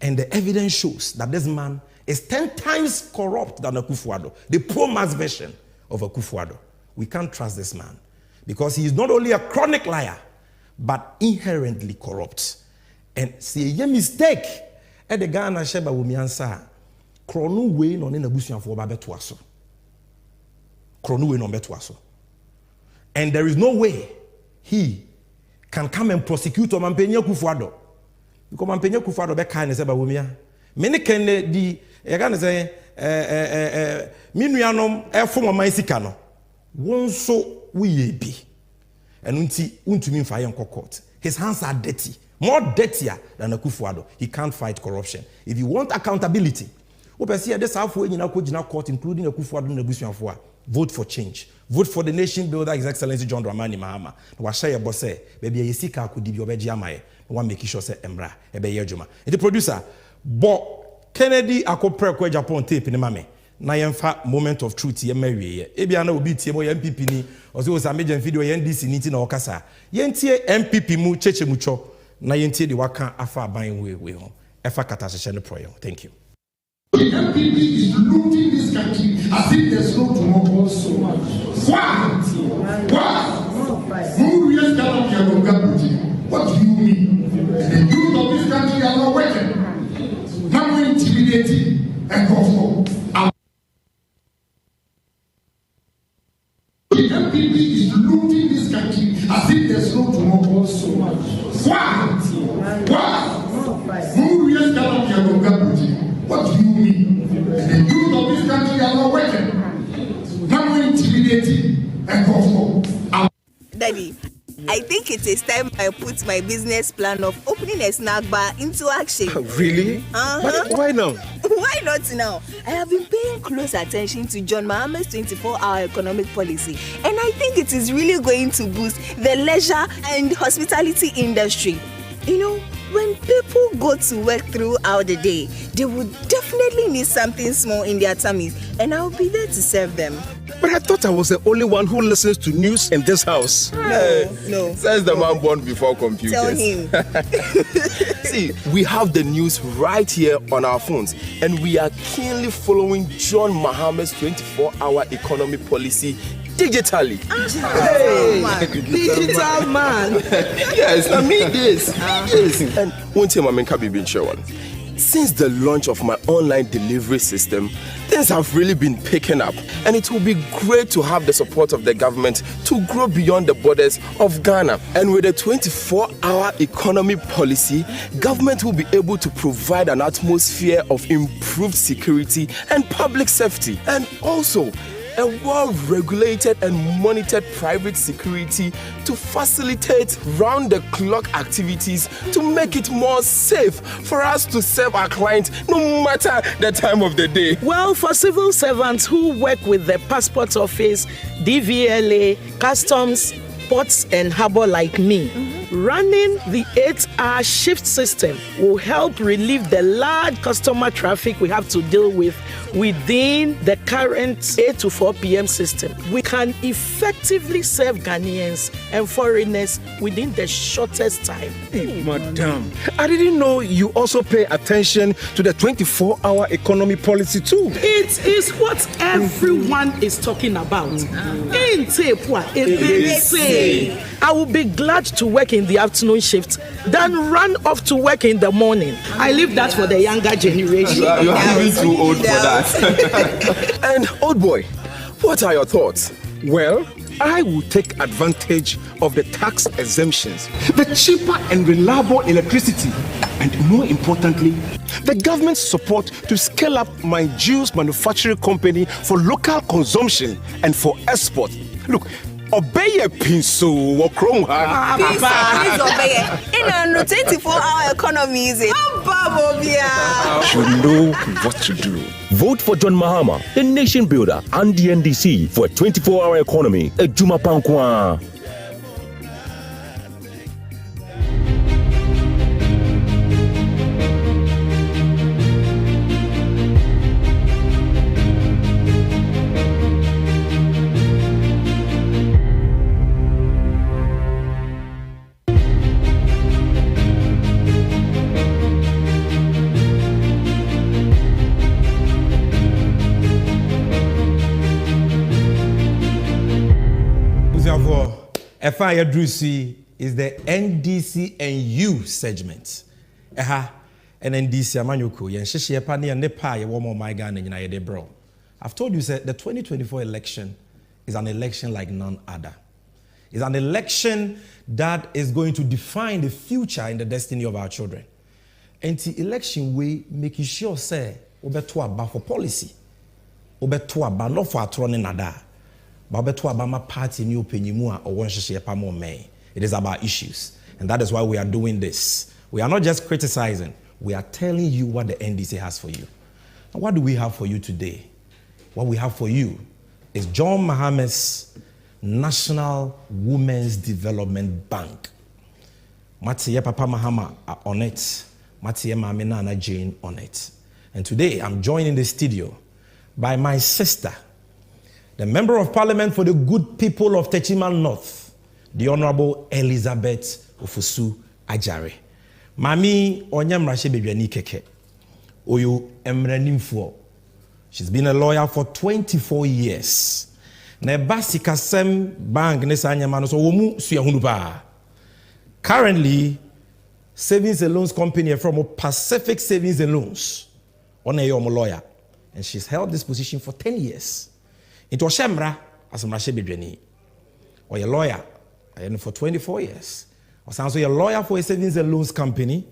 And the evidence shows that this man is 10 times corrupt than Akufo-Addo. The pro-mass version of Akufo-Addo. We can't trust this man because he is not only a chronic liar but inherently corrupt. And see a mistake. E de Ghana sheba wumiansa kronu we no ne nabusuafo ba beto aso kronu we no beto aso, and there is no way he can come and prosecute Mampenya Akufo-Addo because Mampenya Akufo-Addo be kan se ba wumia me ken di e ga ne say minuanom e fo man sika no wonso we bi enu nti untumi mfa ye court. His hands are dirty. More dirtier than Akufo-Addo. He can't fight corruption. If you want accountability, court, including Akufo-Addo, vote for change. Vote for the nation builder, His Excellency John Dramani Mahama. Baby, you see, could be obey one make sure say Embra, the producer, but Kennedy, Akopre, Japan tape in the mame. Na yemfa moment of truth ye mawie ebia na obi tie mo MPP ni ozo sa major video NDC niti na okasa yentie MPP mu cheche mucho na yentie de waka afa aban we ho efa kata hye no proyo. Thank you. The MPP is looting this country as if there's no tomorrow. So much. Why? Who really stand up here? What do you mean? The youth of this country are not working. Now we're intimidating and control. The MPP is looting this country as if there's no tomorrow. So much. Why? Who really stand up here? What do you mean? The youth of this country are not working. Now we're intimidating and control. Daddy, I think it is time I put my business plan of opening a snack bar into action. Really? But why now? Why not now? I have been paying close attention to John Mahama's 24-hour economic policy, and I think it is really going to boost the leisure and hospitality industry. You know, when people go to work throughout the day, they would definitely need something small in their tummies, and I'll be there to serve them. But I thought I was the only one who listens to news in this house. No. Says the man born before computers. Tell him. See, we have the news right here on our phones, and we are keenly following John Mahama's 24-hour economy policy digitally. Digital man. Yes, I mean this. Yes. And one thing I can be sure on. Since the launch of my online delivery system, things have really been picking up, and it will be great to have the support of the government to grow beyond the borders of Ghana. And with the 24-hour economy policy, government will be able to provide an atmosphere of improved security and public safety, and also a well-regulated and monitored private security to facilitate round-the-clock activities to make it more safe for us to serve our clients no matter the time of the day. Well, for civil servants who work with the Passport Office, DVLA, Customs, Ports and Harbour like me, running the 8-hour shift system will help relieve the large customer traffic we have to deal with within the current 8 to 4 p.m. system. We can effectively serve Ghanaians and foreigners within the shortest time. Hey, madam, I didn't know you also pay attention to the 24-hour economy policy too. It is what everyone is talking about. I will be glad to work in the afternoon shift than run off to work in the morning. I leave that for the younger generation. You are really too old for that. And old boy, what are your thoughts? Well, I will take advantage of the tax exemptions, the cheaper and reliable electricity, and more importantly, the government's support to scale up my juice manufacturing company for local consumption and for export. Look, obey a pinso or chrome. Please obey. In a 24-hour economy, is it? You know what to do. Vote for John Mahama, the nation builder, and the NDC for a 24-hour economy. Ejuma Pankwa. Efa Yadrusi is the NDC and U segment. And NDC Amanyoko, Yenshishia Pani and Nepa, Yawomo Maigan and United Bro. I've told you that the 2024 election is an election like none other. It's an election that is going to define the future and the destiny of our children. And the election way making sure say obeto aba for policy. Obeto aba not for atrone nada. But Obama party new penimua or one share. It is about issues. And that is why we are doing this. We are not just criticizing, we are telling you what the NDC has for you. And what do we have for you today? What we have for you is John Mahama's National Women's Development Bank. Matiye Papa Mahama are on it. Matiye Mami Nana Jane on it. And today I'm joined in the studio by my sister, the Member of Parliament for the good people of Techiman North, the Honorable Elizabeth Ofosu Ajare. Mami Onyam Rashe Bebiani Keke. Oyo Emrenimfo. She's been a lawyer for 24 years. Nebasi Kasem Bank Nesanyamano so womu suyahunuba. Currently, Savings and Loans Company from Pacific Savings and Loans. On a lawyer. And she's held this position for 10 years. Into Shemra as a Rashe Bebiani. Or a lawyer for 24 years. Or sounds like a lawyer for a Savings and Loans Company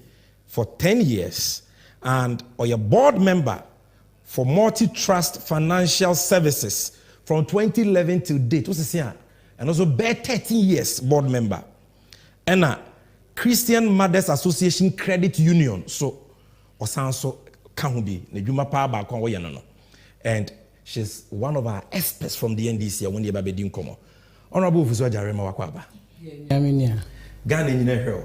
for 10 years. And or a board member for Multi-Trust Financial Services from 2011 till date. What's this here? And also bear 13 years board member. And Christian Mothers Association Credit Union. So, or sounds so Kahubi, Nejuma Paba Konwoyanono. And she's one of our experts from the NDC when you baby Komo. Honorable Fuswa Jarema Wakwaba. Ghana in the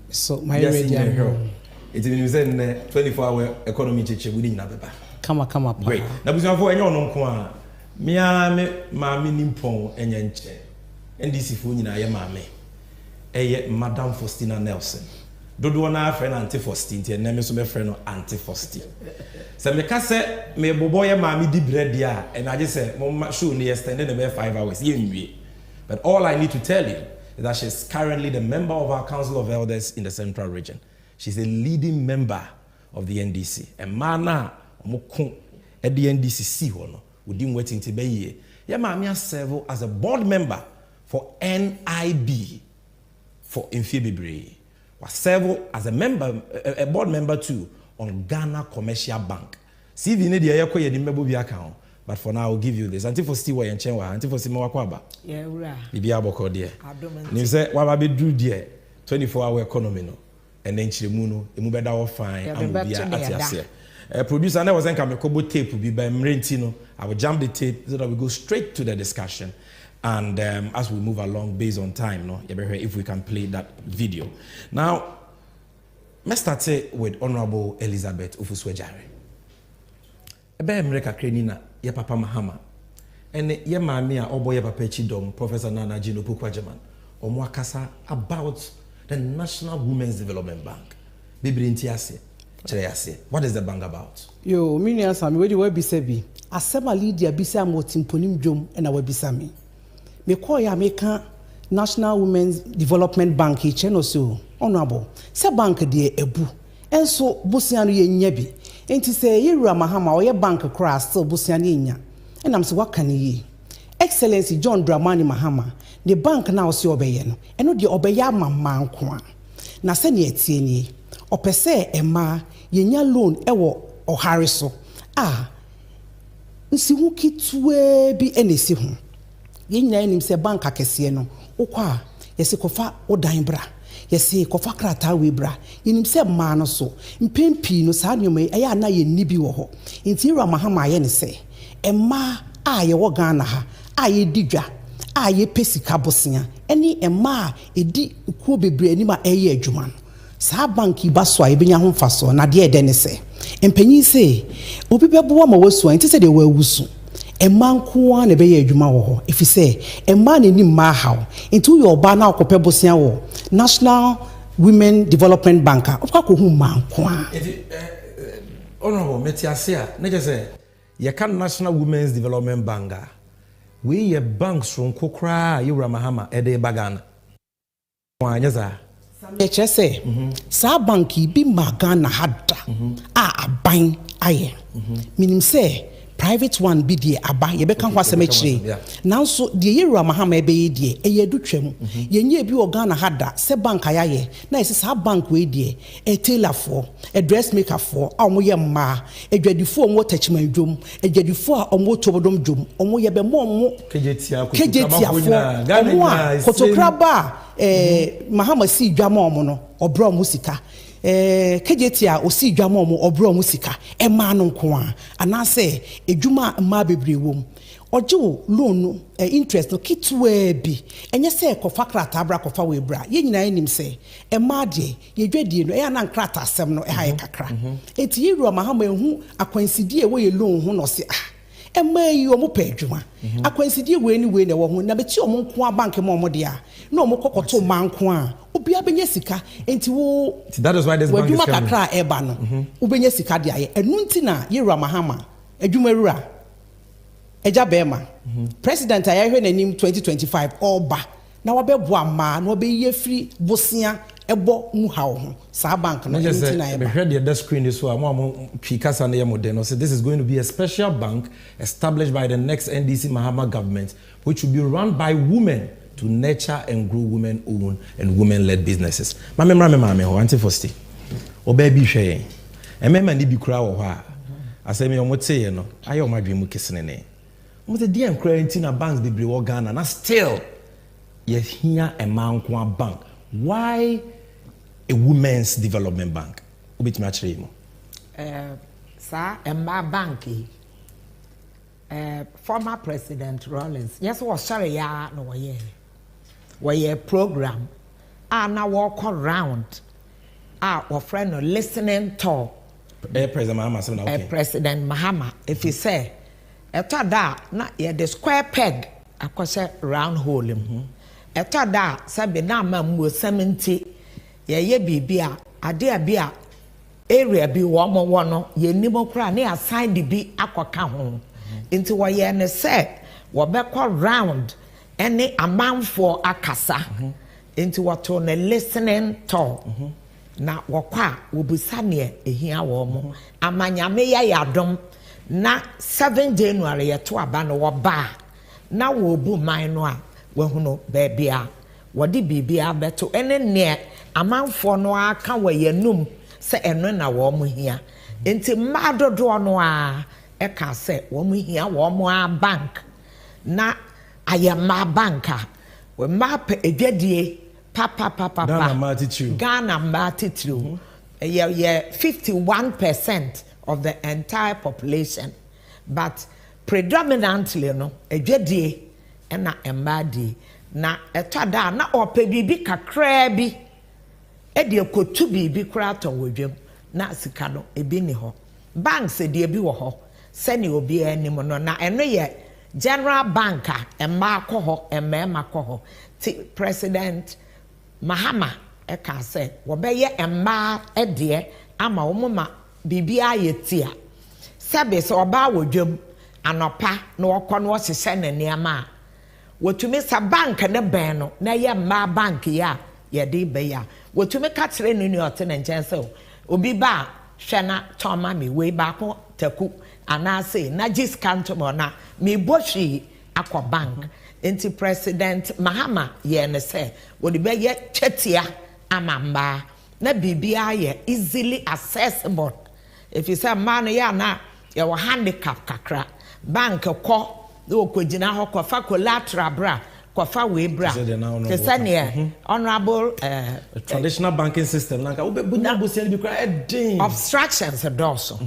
so my radio. It is in 24-hour economy cheche within Nabeba. Come up. Great. Now, because for any on Kwa, Miame, Mammy Nimpon, and Yenche, NDC Funina Yamame, Madame Faustina Nelson. Dodo na friend Auntie Faustina, and Nemeso my friend Auntie Faustina. So me kase me boboya mami di bread dia, and I just say, Mama show me extended about 5 hours. But all I need to tell you is that she's currently the member of our Council of Elders in the Central Region. She's a leading member of the NDC. And mana omoko at the NDC see hono. We didn't wait until be ye. Ya mami serve as a board member for NIB for Infibibre. Was serve as a member, a board member too on Ghana Commercial Bank. See if you need your member account. But for now, I'll give you this. Until for still way and chenwa. Until for still wakwaba. Yeah, ura. Bibi aboko dear. You say wababe do dear. 24-hour economy no. And then chimuno. Emu beda wo fine. Amu biya atiase. Producer, and I was saying kobo tape will be by Mrentino. I will jump the tape so that we go straight to the discussion. And as we move along, based on time, no, if we can play that video. Now, let's start with Honorable Elizabeth Ufuswejare. Ebe America Krenina, ye Papa Mahama, and ye Mamia Obo ye Papa Chidom, Professor Nana Jino Pukwajaman, or Mwakasa about the National Women's Development Bank. What is the bank about? Yo, Minia Sami, where do you be sebi? Asema Lydia Bisa Motimponim Jom and our Bisami. Me call ya American National Women's Development Bank, so honorable. Se bank de ebu. And so Busianu ye nyebi. And to say Yura Mahama or your bank cross so Busianinya. And I'm so what can ye? Excellency John Dramani Mahama, the bank now see obeyeno, and no the obeyama man kwa. Na seni etieni, opese ema, yenya loan ewo ohariso. Nsi hu kitwe bi enesi hu. Yenya enim se bank akese no, okwa yesi kofa odan bra. Yesi kofa krata we bra. Yenim se ma no so, mpempi no saa nyoma eya na ye nibi wo ho. Nti Yura Mahama ye ne se, ema ye wo Ghana ha. Aye didwa aye pesika bosia eni ema edi kuo bebre ani ma eye adwuma no sa banki baso aye benya ho faso na de ede ne se empanyi se obi bebo ma wasu enti se de wa wusu ema nko na be ye adwuma wo ho ifi se ema na ni ma haw enti yo ba na akope bosia wo National Women Development Bank okwa ko hu ma nko honorable metiasia na je se ye kan National Women's Development Bank we ye banks from Kokra, Yura Mahama, Ede Bagana. Wanyaza. Echese, sa banki bi magana hada, a bang aye. Minim say, private one be the aba, ye bekan kwa semechi. Now so, the Yura Mahama ebe ye eye du twem. Ye nye bi organa hada, se bank ayaye, na ese sa bank we die, a tailor for, a dressmaker for, amoye ma, a dready for mo touchman drum, a dready for or mo tobodom drum, or mo ye be mo kejetia for, Kotokraba, Mahama si Jamono, or bro musika. Kejetia o si dwama mo obro musika e ma no nko ana se edwuma ma bebre wom ojo loan no interest no kitwe bi enye se kofa krata abra kofa we bra ye nyina enim se e ma de ye dwadie no e na krata asem no e ha ye kakra enti Yura Mahama ehu akwansidie we ye loan ho no se ema yi omo pa adwuma akwansidie we ni we na wo ho na beti omo nko bank mo omo de a na omo kokoto manko a obia benya sika enti wo that is why this bank is coming kakra eba no obenya sika de aye enu nti na Yura Mahama adwuma rura eja bema president ayahwe nanim 2025 oba na wabebo ama na obeye free bosia ebo mu hawo ho sa bank no nti na eba we heard the screen this so am pikasa na yemodeno so this is going to be a special bank established by the next NDC Mahama government which will be run by women to nurture and grow women-owned and women-led businesses. Mame ho Auntie Fosti. Obaby hwe. Emema ni bi kura wo ho a. Asemi omote ye no. Ayo madwe mu kesene ne. Omote di enkra nti na banks bebre wo Ghana na still ye hia a manko bank. Why a women's development bank? Obetimi a kire mo. sa emba banki former president Rawlings yes was sorry ya no we program na walk around our friend listening to President Mahama say na okay President Mahama if he say eto da na ye the square peg akose round hole mu eto da sabe na ma mu 70 ye bibia ade abia area bi wo mo no ye nimo kra na assign de bi akoka ho into wo ye ne say wo be call round any amount for akasa into what on a listening to na wokwa wobusa ne ehia wo mo amanyame ya yadom na 7 January ye to aba no wo ba na wo bu man no a wo hunu baabia wo de bibia beto ene ne amanfo no aka wo yanum se eno na wo mo hia enti madodo no a e ka se wo mo hia wo mo a bank na ayama banka we map edwadie papa Ghana matitru 51% of the entire population but predominantly no edwadie na embadi na etada na ope bibi kakra bi e de kotu bibi kra ton wodwam na sika no ebi ni ho banks de bi wo ho se ne obi anim no na eno ye general banker emma akoho emma akoho ti president Mahama e ka say wo be ye emma de ama wo ma bibia yetia sebe se oba wodwam anopa na wokọ na wosese ne niama wotumi sa bank ne ben no na ye emma bank ya ye de be ya wotumi ka kire ne ote ne nchen se obi ba hwe na toma me we ba ko taku anase na jis kanto na me boshi akwa bank enti president Mahama ye ne se wodi be ye chetia amamba na bibia ye easily accessible if you say man ya na ye wo handicap kakra bank ko no kogina ho ko fa collateral bra ko fa we bra ke sane honorable traditional banking system nanka wo be bunya bosia bi kra edin obstructions doso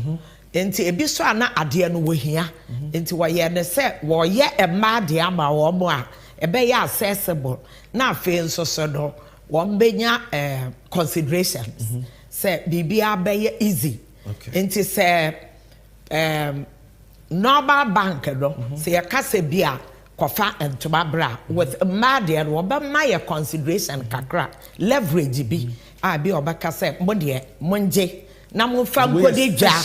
enti ebi so ana ade no wohia enti wo ye ne se wo ye emma de ama wo mo a ebe ya accessible na afi nso so do wo mbenya considerations se bibia be ye easy enti se normal bank do se ya kase bia kofa entoma bra with mad and wo ma ye consideration kakra leverage bi a bi obaka se mo de monje na mo fa godi dwa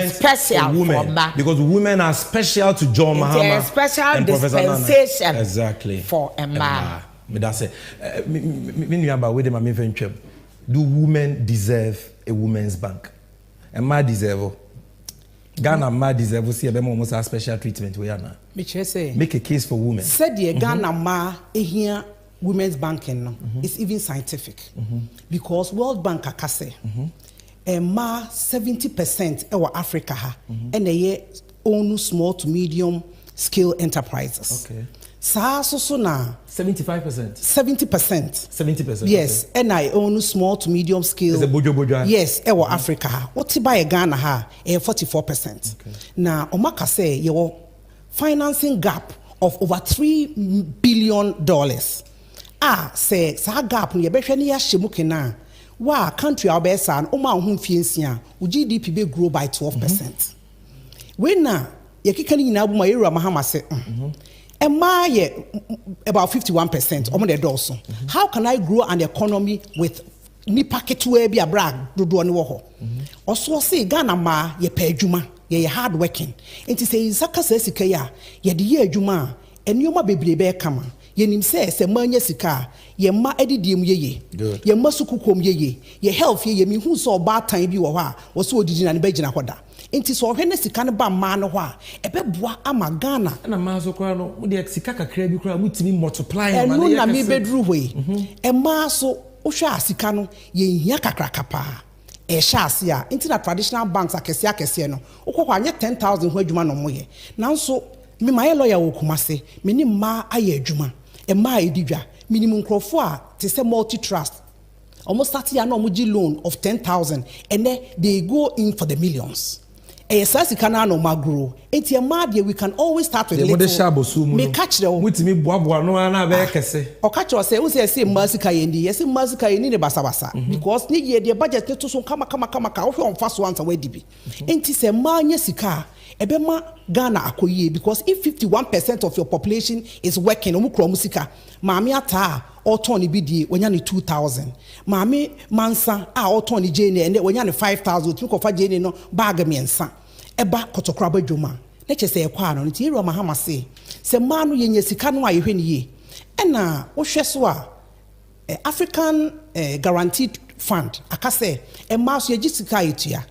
special women because women are special to John Mahama special dispensation exactly for Emma me that say me nuamba we dem am twem do women deserve a women's bank Emma deserve Ghana ma deserve see be almost a special treatment we are now me say make a case for women said the Ghana ma ehia women's banking no it's even scientific because World Bank akase ma 70% ewa Africa ha and ye own small to medium scale enterprises okay so na 70% yes okay. And I own small to medium scale yes ewa Africa ha what buy Ghana ha 44% okay. Now omaka say your financing gap of over $3 billion say sa gap ye behwe ne ya hyemuke na wa country obesa o ma ho mfiensia o GDP be grow by 12%. When na ye kika ni nyina bu ma Yero Mahama se Emma ye about 51% omo de doso. How can I grow an economy with nipa ketewa bi abra dodo ne wo ho? Oso se Ghana ma ye pa adwuma ye hard working. Enti se isaka se sika ya ye de ye adwuma enioma bebrebe kama yenim se manya sika ye ma edidiem yeye ye ma sukukom yeye ye health ye mi hu so ba tan bi wo ha wo so odidi na ne ba gina hoda enti so hwe ne sika ne ba ma no ho a ebeboa ama Ghana na ma so kwa no mo de sika kakra bi kra mutimi multiply ma na ye na mi bedru hwe e ma so wo hwe asika no ye hia kakra kapa e sha ase a enti na traditional banks akese no ukokwa anye 10,000 ho adwuma no moye nanso me my lawyer wo kumase me ni ma aye adwuma e ma edidwa minimum nkrofo a te say multi trust almost 30 year no mo gi loan of 10,000 and then they go in for the millions saa sika na no magro enti e ma de we can always start with little me catch them mutimi boaboa no na be kese o catch us say we say ma sika yendi yes ma sika yendi ne basabasa because ni ye de budget to so kama ka wo hwe on fa so ansa wadi bi enti se ma nya sika ebe ma Ghana akoyie because if 51% of your population is working omukro musika maami ata oton bi die wonya ne 2000 maami mansa a oton ni jene ene wonya ne 5000 tun ko fa jene no bag miensa eba kotokra badwuma na chese ekwa no nti ero mahama se ma no yenye sika no ayehwe ne ye ena wo hwe so a African Guaranteed Fund akase e ma so ye sika etua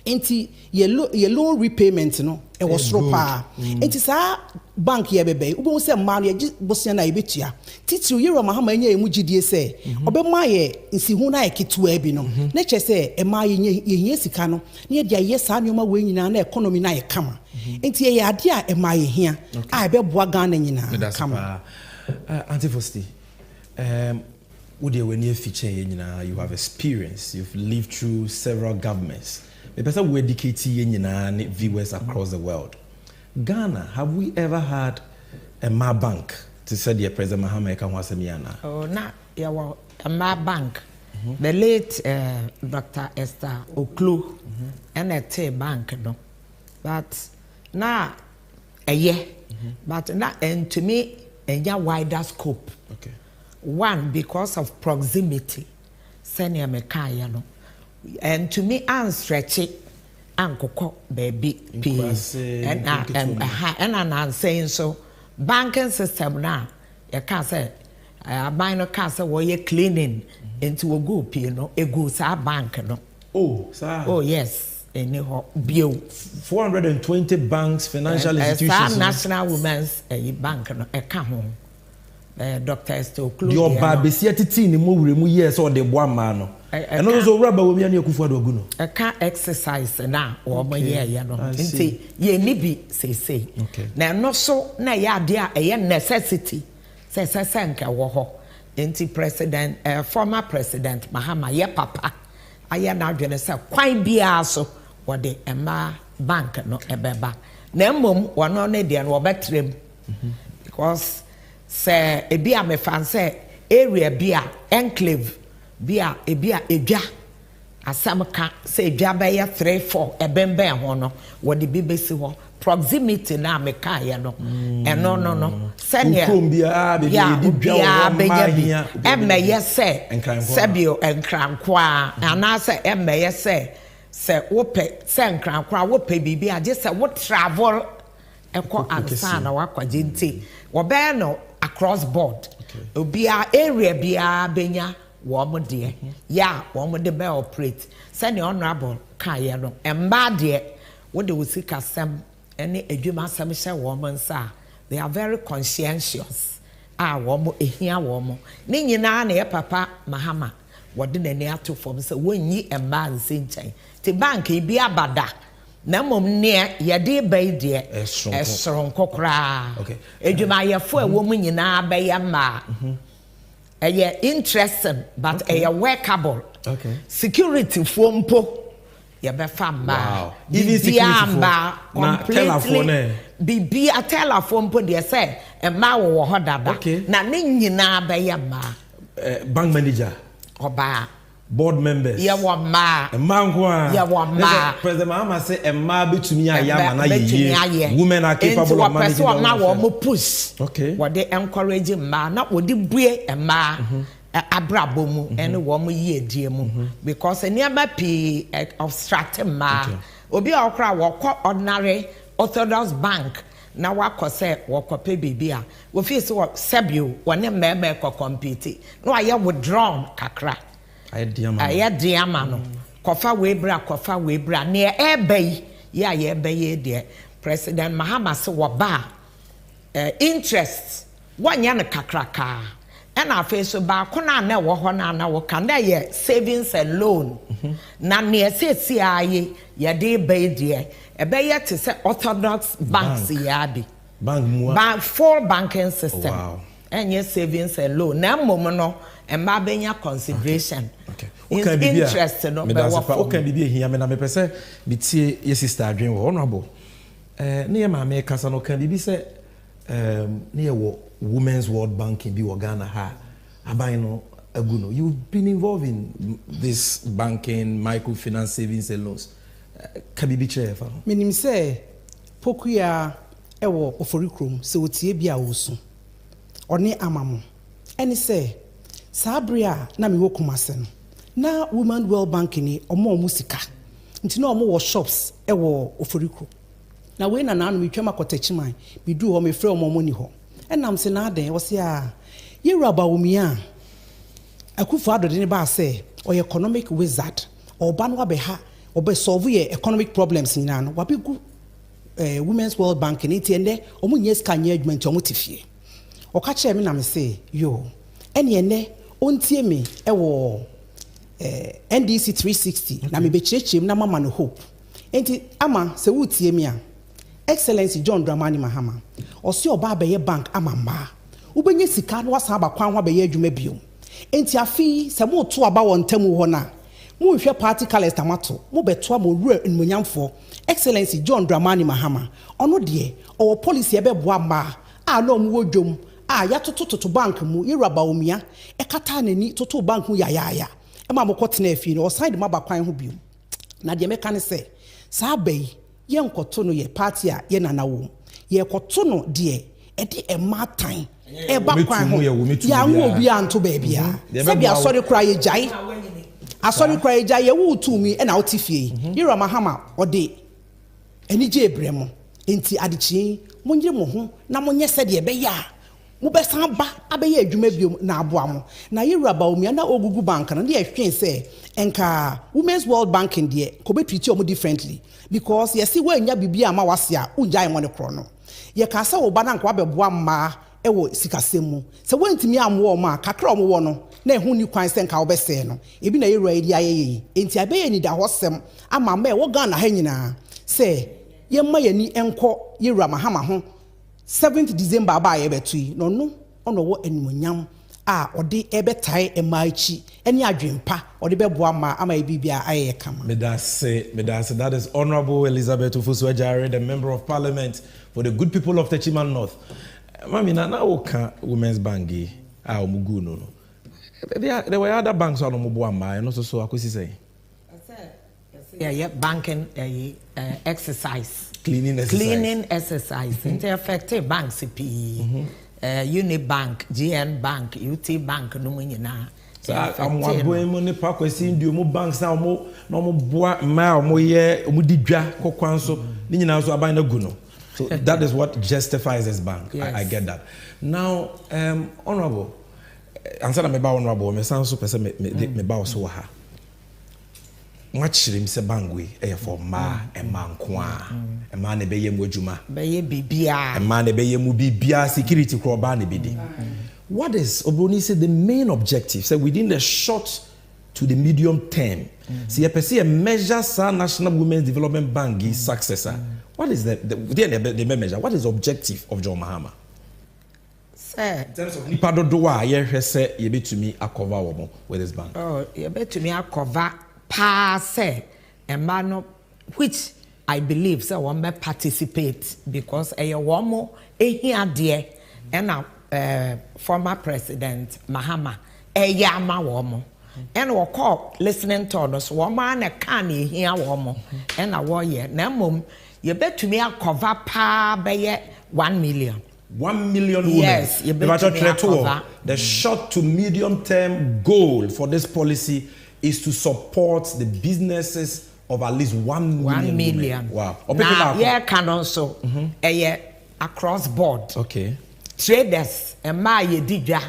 enti ye loan repayment no e was soro pa enti sa bank ye bebe ubo se ma no ye bosia na ebetua titiri yero mahama nya emu gidie se obema ye nsihu na eketua bi no na che se e ma ye hia sika no na ye dia ye sa nyoma we nyina na economy na ye kama enti ye ade a e ma ye hia a ebe boa Ghana nyina kama Auntie Fosti would you when you feature you have experience, you've lived through several governments. The person who educate viewers across the world. Ghana, have we ever had a Ma Bank to say the President Mahama Ekanwasemiana? Oh, not a Ma Bank. The late Dr. Esther Oklu and a T Bank, no. But now a year, but not and to me a wider scope. Okay. One, because of proximity, senior Mekayano. And to me, I'm stretching Uncle baby P. And I'm saying so. Banking system now, you can't say, I buy no castle where you're cleaning into a good, you know, a good bank. No. Oh, sir. Oh, yes. Anyhow, bio 420 banks, financial institutions. National Women's Bank, no, a come home. Dr. Esther Oklu. Your baby ni mo wure mu years or the boa man no. And also rubber we anya kufu adogu no. I can't exercise na o mo ye ya no. Nti ye ni bi say. Na no so na ya de a necessity. Say nka wo ho. Nti president former president Mahama ye papa aya na adwene say kwan bia so wo de Emma bank no ebeba. Na mmom wono ne de no obetrem. Because say ebia me fan say area bia enclave bia ebia edwa asamka say edwa be ya 3-4 ebembe ho no wo de bibesi ho proximity na me ka ye no no senior bia be edwa bia emme ye say sebio enkranko a ana say emme ye say wo pe say enkranko a wo pe bibia je say wo travel eko ansa na wakwaje nti wo be no across board. Obia area bia benya wo de ya wo de be operate send the honorable kan ye no emba de wo de wosika sem ene adwuma sem hye wo nsa they are very conscientious wo ehia wo ni nyina na ye papa Mahama wo de nani ato form say wonyi emba nse nchen te bank bi abada na mom ne ye de bai de esron kokra edwuma ye fo ewo mu nyina ba ya ma eye interesting but eye workable security fo mpo ye be fa ma even security na completely bibia telephone mpo de say e ma wo ho dada na ne nyina ba ya ma bank manager oba board members ya wa ma ya wa ma president Mahama say emma betumi aya na ye women are capable of managing person na wo mo push what they encourage ma na wo di bue emma abrabo mu ene wo mo ye die mu because eniaba p obstruct ma obi okra wo ordinary orthodox bank na wakose wokope bibia wo fi so sebio wone mmemme ko compete no aye withdrawn kakra aye diama no kofa webra ne ebei ya ye ebei de president Mahama se wo ba interest wanya ne kakraka ena afi so ba ko na wo ho na wo kan da ye savings and loan na ne sesi aye ye de ebei de ebe ye te se orthodox banks ya bi bank full banking system and yes savings and loan na mom no emba benya consideration interest no be wo for okay bibia hia me na me pese me tie ye sister adwen wo honorable ne ye ma me kasa no kan bibi se ne ye wo Women's World Banking bi wo Ghana ha aban no aguno. You've been involved in this banking, microfinance, savings and loans. Kabibi Chefa. Menim say pokuya ewo oforikrom se otie bia wosu. One amamo. Eni say sabria na me wokumase no. Na Women's World Banking ni omo musika. Nti na omo wo shops ewo oforikrom. Na we na nanu metwa makotachiman. Me du ho me frɛ omo moni ho. Enam se na aden wo se a Yeraba umia Akufo Addo ne ba say or economic wizard or ban wa be ha or be solve your economic problems nyina no wa be gu Women's World Bank ni tie nde omo nye ska management omo tifie o ka kire me na me say yo ene ene ontie me e wo NDC 360 na me be chirechim na mama no hope enti ama se wutie me a Excellency John Dramani Mahama o se oba be ye bank ama mba ubenye sika no wasa ba kwan ho be ye adwuma biom enti afi se mo to aba won tamu ho na mo hwe party colors tamato mo beto mo rua nmonyamfo Excellency John Dramani Mahama ono de o policy ebe boa ma a no mo wodwom a ya toto bank mu Yeraba omia e kata nani toto bank mu ya e ma mo kotena afi no o side ma ba kwan ho biom na de meka ne se sa bai ye nkoto no ye party a ye nana wo ye koto no de e de e matan e ba kwan ho ya wo obi anto ba bia se bia sorry kra ye jai asori kra ye jai ye wo tumi e na otifie Yeraba Mahama ode eni je ebremo enti adichi monyire mo ho na monye se de be ya mo be san ba abeye adwuma biom na aboa mo na Yeraba omia na ogugu bank na de ehwen se enka Women's World Banking de ko be treat omo differently because yes we nya bibia ma wase a unjai mo ne kro no ye ka se wo ba na nko abeboa ma e wo sikasemu se wantimi amwo ma kakra omo wo no na ehu ni kwan se nka wo be se no ebi na Yerua edi ayeye enti abeye ni da hosem ama ma e wo Ghana ha nyina se ye ma ye ni enko Yeraba Mahama ho 7th December ba ye betui no no ono wo animonyam a ode ebetai emaichi eni adwempa ode beboa ma ama ebibia aye kama me that say that is Honorable Elizabeth Ofosu-Adjare, the Member of Parliament for the good people of Techiman North. Mami na woka Women's Bank a omugu no there were other banks on omuboa ma no so akosi say yeah banking exercise cleaning exercise into effective banks CP Unibank, GN Bank, UT Bank, no money na. So I'm going money park we see ndio mo banks na mo boa ma mo ye mo didwa kokwanso ni nyina so aban na gu no. So that is what justifies this bank. Yes. I get that. Now Honorable answer me ba Honorable me san so pese me ba so ha. Mwachiri mse bangwe for ma ema nkoa ema ne beye mu adwuma beye bibia ema ne beye mu bibia security kro ba ne bidi. What is Obroni say the main objective say within the short to the medium term see a measure sa National Women's Development Bank successor. What is the measure? What is the objective of John Mahama? Sir, in terms of nipa dodoa ye hwe say ye betumi akova wo with this bank. Oh, ye betumi akova passe emano which I believe so one may participate because a woman here dear and former President Mahama a yama woman and we call listening to us woman a can here woman and a warrior namum you bet to me a cover pa by 1 million. 1 million women. Yes, you bet to me a cover. The short to medium term goal for this policy is to support the businesses of at least 1 million. Wow. Now, yeah, can also across board. Okay. Traders, and my didja,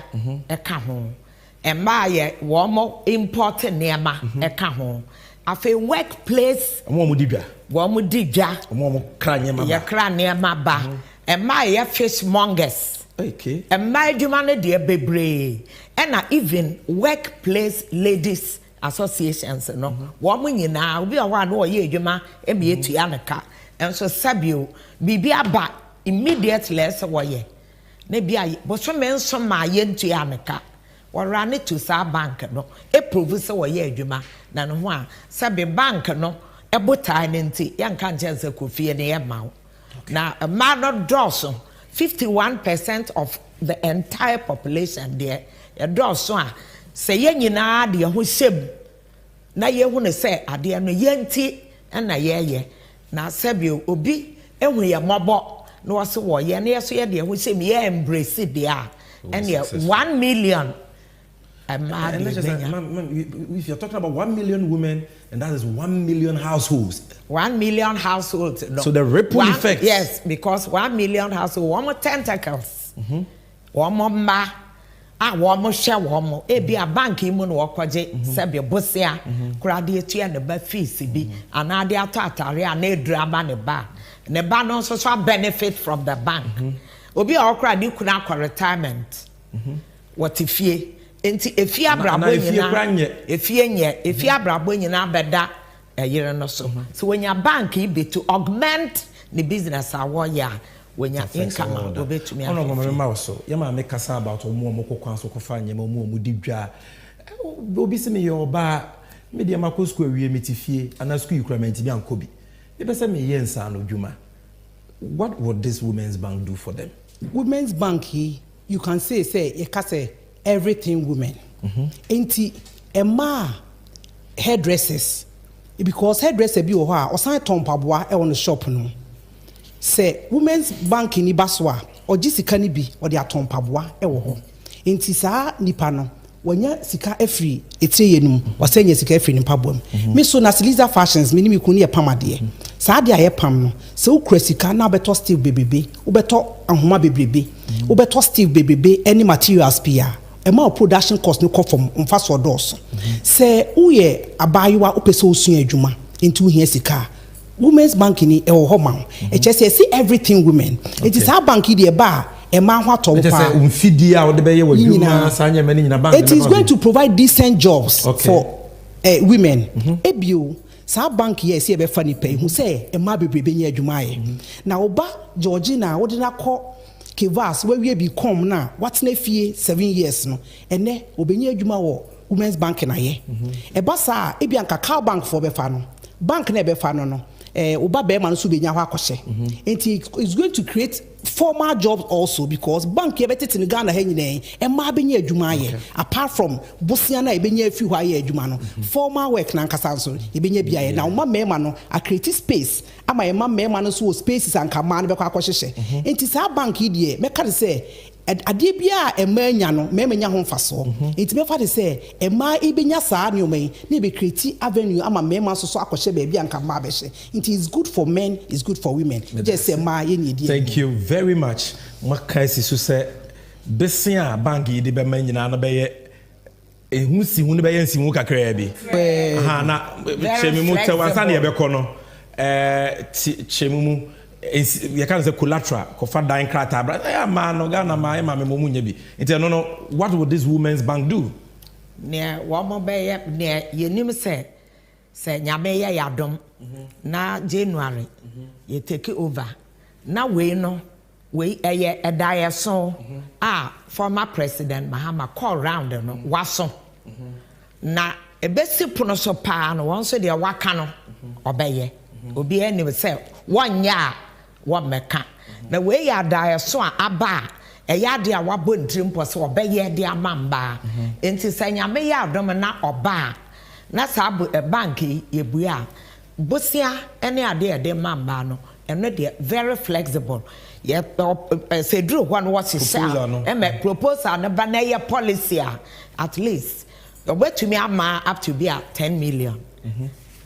a cajon, and my warm important nema, a cajon. I feel workplace, one would didja, one craniama ba, and my fishmongers. Okay. And my humanity bebre, and even workplace ladies. Associations no woman nyina obi a wa no ye adwuma e be etua neka enso sabio bibia ba immediately so wo ye na bia bo so men so ma ye ntua neka run it to sa bank no e prove say wo ye adwuma na no ho a say be bank no e botai nti yan kan chance Kofi ne ye mawo na ma no drosso 51% of the entire population there e drosso a say ye nyina de ho hyem na ye hu ne say ade no ye nti na ye na sabi obi ehu ye mobo na wo se wo ye na ye so ye de ho hyem ye embrace there and yeah 1 million. And if you're talking about 1 million women, and that is 1 million households. 1 million households. No. So the ripple effect. Yes, because 1 million households, one more tentacles, one more ma, one more share, one more. It be a bank in Monokwaje, Sabia Bosia, graduate and the fees be, and Adia Tataria, and a drama and a bar. And the bank also benefit from the bank. Obi okra di kuna kwa retirement. What if ye? If you abrabo nyina beda yere no so. So when your bank be to augment the business awoya when your income go be to me. Ono remember also. Ya ma make kasa about omo kokwan so kofa nyema omo di dwa. Obi se me your ba me de makọ school awie metifie ana school equipment bi ankobi. E be se me ye nsa no dwuma. What would this women's bank do for them? Women's bank, you can say you can say everything women. Enti ema hairdressers because hairdresser bi wo ha o san ton paboa e won shop no. Say women's bank ni baswa o gisika ni bi o de aton paboa e wo ho. Enti saa nipa no wanya sika afri etie yenum o sanya sika afri ni paboa. Me so na Siliza Fashions me ni me kunu ye pamade. Saa de aye pam no se ukura sika na beto steel bebebe ubeto ahoma bebebe ubeto steel bebebe any materials pia ema production cost no come from mfa so dos se uye abayiwa upese osun adwuma into hia sika women's bank ni e ho ma e che say see everything women it is our bank dey ba ema ho to pa umfidi a wo de be ye wadwuma sanya mani nyina bank it is going to provide decent jobs for women ebio sa bank yes e be fa ni pay hu say e ma bebrebe nya adwuma ye na oba Georgina wo de na ko Kivas we bi come na what na fie 7 years no ene obenya adwuma wo women's bank na ye e ba sa e bi anka cow bank for be fa no bank na be fa no oba be ma no so benya ho akose enti it's going to create formal jobs also because bank e betete ni Ghana ha nyina e ma benya adwuma ye apart from bosia na e benya afi ho aye adwuma no formal work na nkasa so e benya bia ye na uma mema no a create space ama e ma mema no so spaces anka ma no be kwa akohyehe enti sa bank yi de me ka say ade bia e ma nya no me nya ho mfaso enti me fa de say e ma e benya saa ne o mai ne be create avenue ama mema so akohye ba bia anka ma be hye enti is good for men is good for women just say ma ye ne. Thank you very much. Makaisi so say besia bank yi de be ma nyina no be ye ehu si hu ne be ye nsi hu kakra bi aha na chemimu te wansa ne ye be ko no chemimu you can say collateral kofa dying krata but man no Ghana ma me mo munya bi enti no what would this women's bank do ne wo mo be ye ne yenim say nyame ye yadom na January you take over na we no we eye edaya so former president Mahama call round no waso na ebesi puno so pa no won so de waka no obeye obi eni say wonya wo meka na we ya edaya so aba eya de a wabo ntrim po so obeye de amamba enti sanyame ya adom na oba na sabu bank ye bua bosia ene ade de mamba no eno de very flexible ye say drew one what is proposal no ba na ye policy at least wait to me ama up to be at 10 million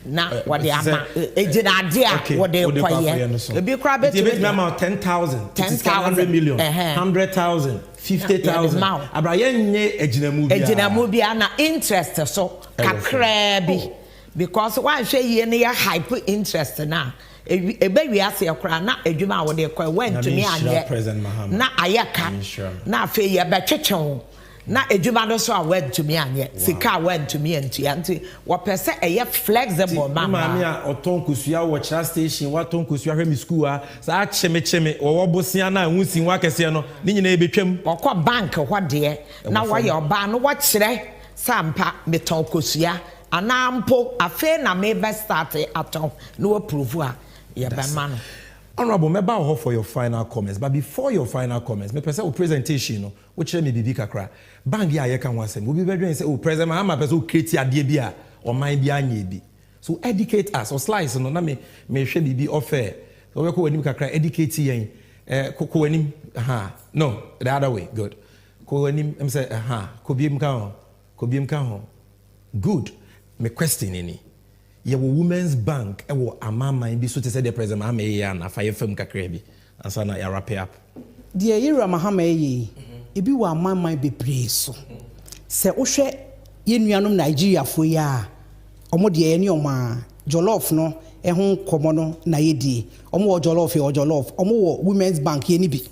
na what the ama ejina ade a what the kwaye e bi kra bet me ama 10,000 100 million 100,000 50,000 abraye nye ejinamu bi na interest so kakra bi because one hwe ye ne ya hype interest na ebe wi ase ekra na adwuma wo de kwa went to me anye na ayaka na afa ye be twetwew na edwuma no so a went to me anye sika went to me anti wo pese eye flexible mama me a oton kusua wo cha station wa ton kusua hwe mi school a sa cheme wo bosia na hunsin wa kese no ni nyina ebetwam okọ bank ho de na wo ye oba no wo kire sampa meton kusua anampo afe na me be start aton no approve a ye be ma no. Honorable, me bow for your final comments. But before your final comments, me present presentation, no, which me bibi kakra. Bang ya ye kan wasem. We be better say, oh, President Mahama person create idea bia or mind bia nye bi. So educate us or slice no na me hwe bibi offer. So we ko wanim kakra educate yen. Ko wanim no, the other way. Good. Ko wanim em say ko biem kan ho. Good. Me question any. Your Women's Bank, Amama, be so to say the President Mahama and a fire film Kakrabi, and so now you wrap up. Dear Ira Mahama, if you are my mind be praised. Say, Oshe, Yenuanum Nigeria for ya, Omodi any oma, Jollof no, a home commono, Naidi, Omo Jollof, Omo Women's Bank, Yenibi.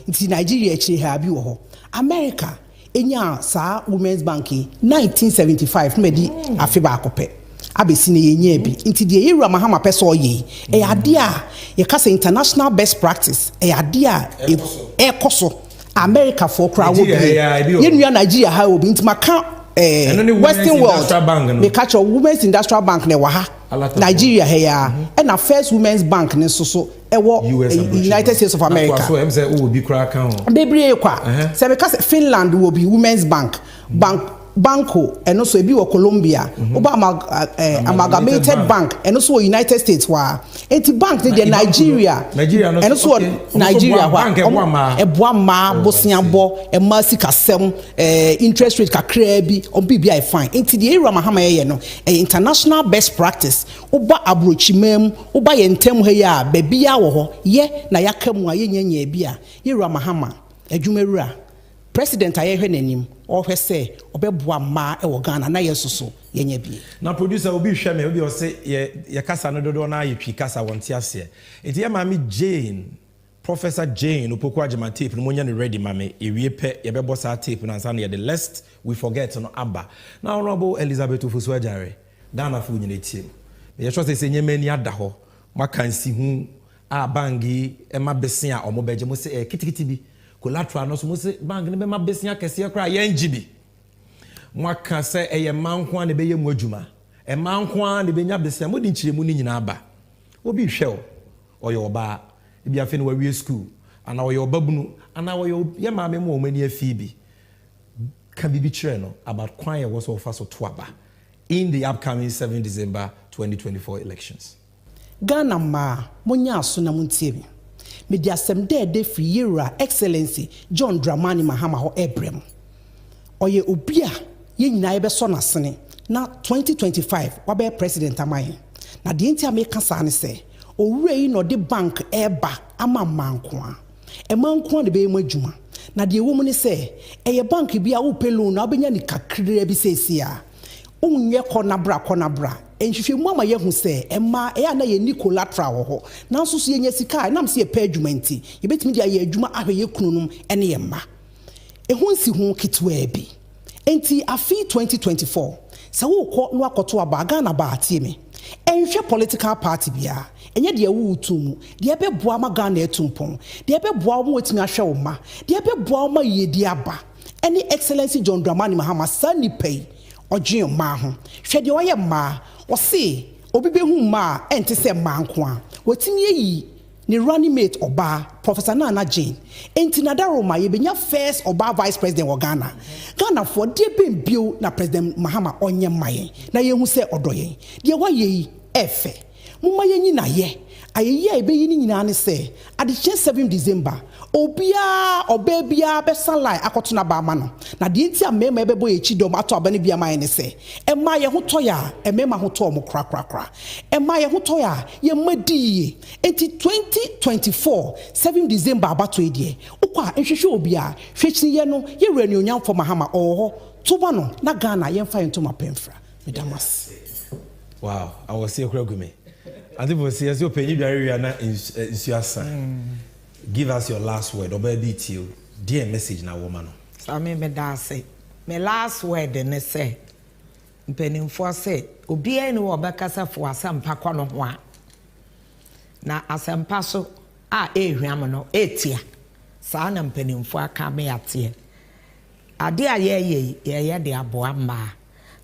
It's in Nigeria, actually, have you America, Enya, Sa Women's Bank, 1975, Medi, Afiba Kope. Abesine yenye bi nti de Ira Mahama peso ye e ade a ye kasa international best practice e ade a e koso America for kra wo bi ye nua Nigeria ha obi nti maka Western world me catch Women's Industrial Bank ne wa ha Nigeria he ya e na First Women's Bank ne so e wo United States of America so em say wo bi kra kan ho bebre kwa se me kasa Finland wo bi Women's Banco and also be Colombia, Amalgamated Bank, and also United States. Bank Nigeria, and also Nigeria, Ebuama, Bosnia Bo, and Mercy Casem, interest rate Kakrebi, or BBI fine. Into the Ira Mahama, international best practice. Oba Abrochimem, Oba Yentem Heya, Bebia, ye, Nayakam, Ye Bia, Ira Mahama, Ejumera. President ayehe nanim o hwe se obeboa ma e wo Ghana na yesoso yenye bi na producer obi hwe me obi o se ye kasa no dodo na ayetwi kasa wonte ase enti ye mami Jane Professor Jane opoku agema tape no monya ne ready mame ewie pe ye bebo sa tape na nsa na ye the lest we forget no aba na Honorable Elizabeth Ofosu Ajare Ghana fu nyina tie ye sure se nyema ni ada ho makansi hu a bangi e ma besen a omo beje mo se kitikiti bi collateral no so mo se bank ne be ma besia kese kra ye ngibi mo aka se eye manko an ne be ye mu adwuma e manko an ne be nya besia mo di nchiremu ni nyina aba obi hwe o ye oba e bia fe ne wawie school ana o ye obabunu ana o ye ye maame mo mani afi bi ka bibi kire no about kwan ye wo so fa so to aba in the upcoming 7 December 2024 elections. Ghana ma monya aso na muntie bi media asem de free Ira Excellency John Dramani Mahama ho ebrem oye obia ye nyina ye be so na sene na 2025 wabe president amaye na de ntia me kasa ne se owurei no de bank eba ama manko a e manko de be mu adwuma na de wo mu ne se eye bank bia wo pelo na obenya ni kakra bi sesi a unye kona bra enhwehwe mu ama ye hu se ema e na ye ni collateral ho na nso so ye nya sika na mse ye pa adwuma nti ye betimi dia ye adwuma ahwe ye kununum ene ye mma e hu nsi hu kitwa bi enti afi 2024 se wo kɔ no akoto aba Ghana ba atie me enhwe political party bia enye de wu utumu de beboa ma Ghana etumpon de beboa mo wetimi ahwe wo ma de beboa ma ye di aba ene Excellency John Dramani Mahama sani pay Ojion ma ho hwe de oye ma o se obi be hu ma ente se ma nko a wotimi yi ni running mate oba Professor Nana Jane enti nadaro ma ye benya first oba vice president of Ghana for de be bio na President Mahama onye maye na ye hu se odoye de wa ye efe mumma ye nyi na ye ayeye ebe yi ni nyina ne se ade 7 December obia be sunlight akoto na ba ma no na de ntia mema ebe boy echi dom ato aba ne bia ma ne se e ma ye hoto ya e mema hoto mo kra e ma ye hoto ya ye madi enti 2024 7 December abato edie ukwa ehwehwe obia hwechi ye no ye wura ni onyam for Mahama oho to ba no na Ghana ye mfa into mapemfra medamas. Wow, I was here Kragumi. I think we see as you pay you na insuasa. Give us your last word or baby till dear message na woman. So me da say my last word ne say mpanimfoɔ sɛ obiara ne wɔ bɛkasa fo asɛmpa kɔ no ho a na asɛmpa so a ehwiam no etia saa na mpanimfoɔ aka me ateɛ ade a yɛyɛ de aboa mmaa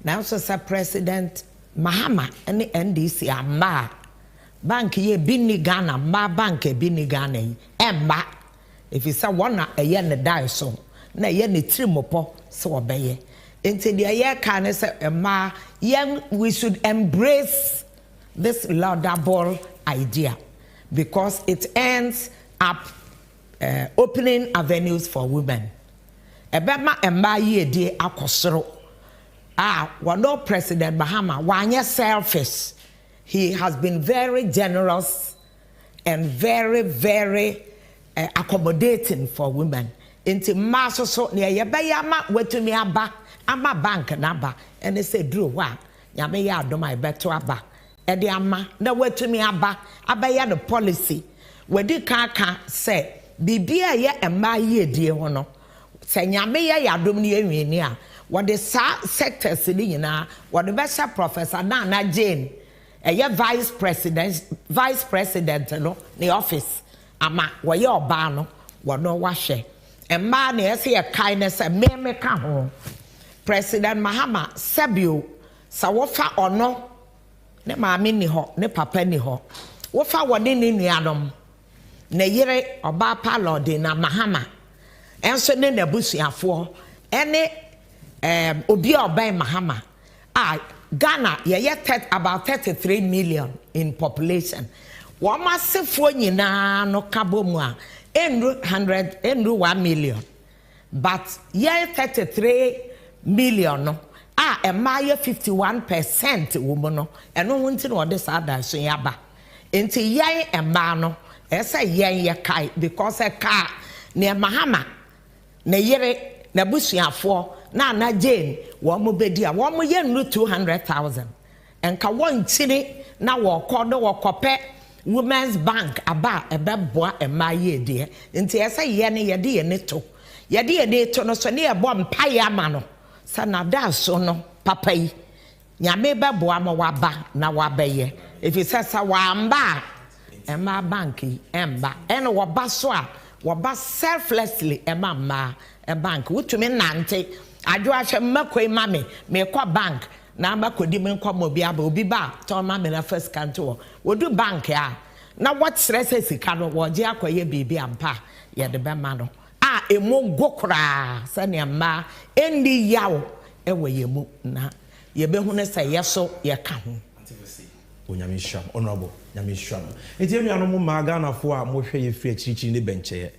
na nso sɛ president Mahama ne NDC amma bank ye bi ni Ghana mmaa bank bi ni Ghana yi emma efisa wona ɛyɛ ne dai so na ɛyɛ ne tirimopɔ sɛ wɔbɛyɛ enti de ɛyɛ ka ne sɛ mmaa we should embrace this laudable idea because it ends up opening avenues for women ɛbɛma mmaa yie die akɔsoro wano President Mahama wanye selfish. He has been very generous and very, very accommodating for women. Inti maso so ne yebeyama wetumi ama bank naba and they say drew wa nyame ya adoma beto aba e de ama na wetumi aba abaya the policy wedi kaka say bibia ye ema ye die ho no se nyame ye adom ne enwini a what the sectors ni na what the best Professor Nana Jane vice president no the office ama woye oba no wono wahwe emma na yesi e kindness me ka ho President Mahama Sabio sa wofa ono ne maame ni ho ne papa ni ho wofa wode ne nuanom na yire oba palode na Mahama enso ne nabusuafo ene obi oban Mahama Ghana about 33 million in population. Wama sefo nyina no kabomu a 1 million. But ye 33 million no ema ye 51% woman no eno wonti no de sada so yaba. Enti ye ema no ese ye kai because e ka ne Mahama ne yere na busuafo na Jane womo bedi a womo ye nru 200,000 enka wonchiri na wokope women's bank aba ebeboa emaye de nti ese ye ne ye de ye ne to no so ne ebo mpaye ama no sa na da so no papa yi nyame beboa ma waba na wabeye if you say sa wamba ema bank emba ene woba so a woba selflessly ema ma a bank wutumi nante adwo ahwe makoi mame me kwa bank na makodi me kwa mobi aba obi ba to mame na first kanto wodu bank a na what stress sika no woje akoye bibi ampa ye de be ma no emu gokra se ne ma endi yawo ewe yemu na ye be hu ne se yeso ye ka ho onyame hwam honorable nyame hwam enti enuano mo ma Ghana fo a mo hwe ye fi akirichi ne benche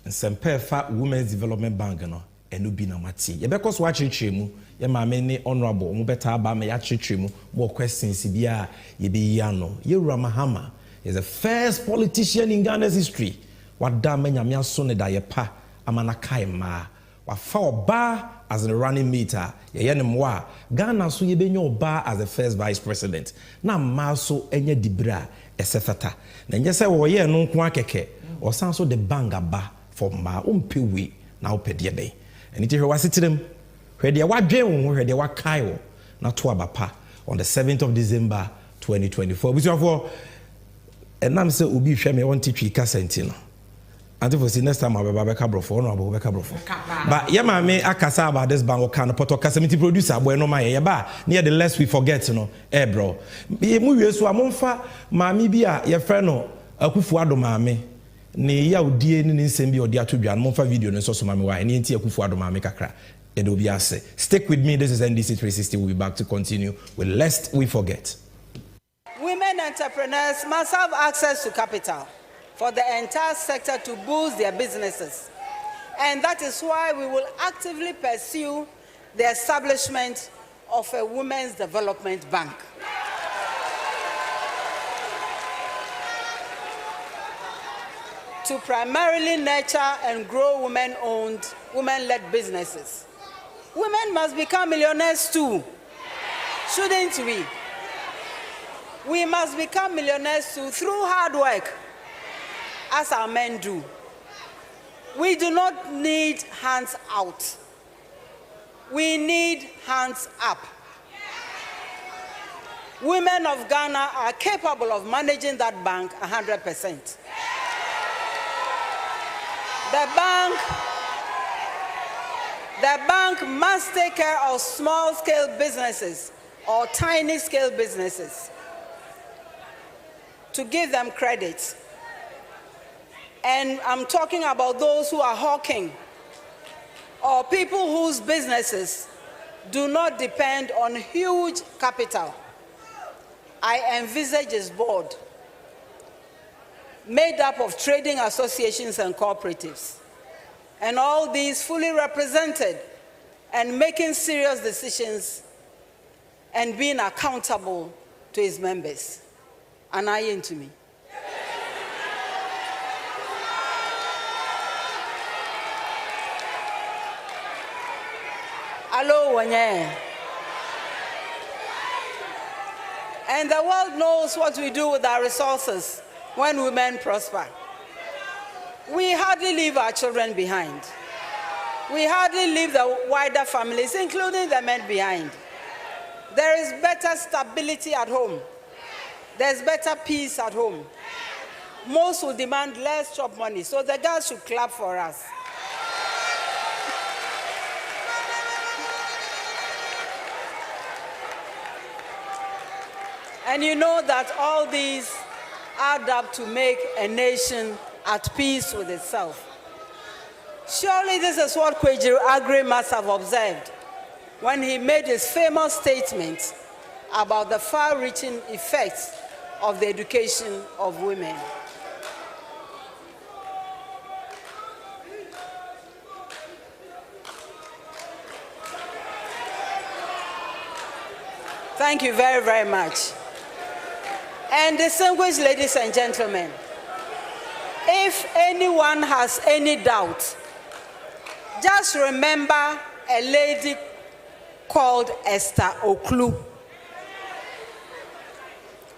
Nsempefa Women's Development Bank no eno bi na mati ye bekọ so achirichiri mu ye ma me ne honorable mo beta aba me ya chirichiri mu mo questions bia ye be yi no ye Wura Mahama is the first politician in Ghana's history wada manyame aso ne da ye pa amana kai ma wa fa oba as the running meter ye ne mwa Ghana so ye benyo oba as the first vice president na ma so enye dibra esefata na nye se wo ye no nko akeke o san so the bang aba for ma umpewe na opede be and it was sitting where they were doing where they were kai na to abapa on the 7th of December 2024 before and I'm say obi hwe me want twi ka sentino and for see next time ababa ka brofo no ababa ka brofo but yeah ma me akasa about this bank kan poto kasamiti producer boy no ma ye ba near the less we forget no bro mu wie so amomfa ma me bi a ye frɛ no Akufo-Addo maame ne ya odie ne nsem bi odi atodwa no momfa video no so so mame wa ene enti Akufo-Addo maame kakra e do bi ase. Stick with me, this is NDC 360. We'll be back to continue with Lest We Forget. Women entrepreneurs must have access to capital for the entire sector to boost their businesses, and that is why we will actively pursue the establishment of a Women's Development Bank. To primarily nurture and grow women-owned, women-led businesses. Women must become millionaires too, shouldn't we? We must become millionaires too through hard work, as our men do. We do not need hands out. we need hands up. Women of Ghana are capable of managing that bank 100%. The bank must take care of small-scale businesses or tiny-scale businesses to give them credit. And I'm talking about those who are hawking or people whose businesses do not depend on huge capital. I envisage a board made up of trading associations and cooperatives, and all these fully represented and making serious decisions and being accountable to its members. An eye into me. Hello, Wanye. And the world knows what we do with our resources when women prosper. We hardly leave our children behind. We hardly leave the wider families, including the men, behind. There is better stability at home. There's better peace at home. Most will demand less chop money, so the girls should clap for us. And you know that all these add up to make a nation at peace with itself. Surely this is what Kwejiru Aggrey must have observed when he made his famous statement about the far-reaching effects of the education of women. Thank you very, very much. And distinguished ladies and gentlemen, if anyone has any doubt, just remember a lady called Esther Oklu.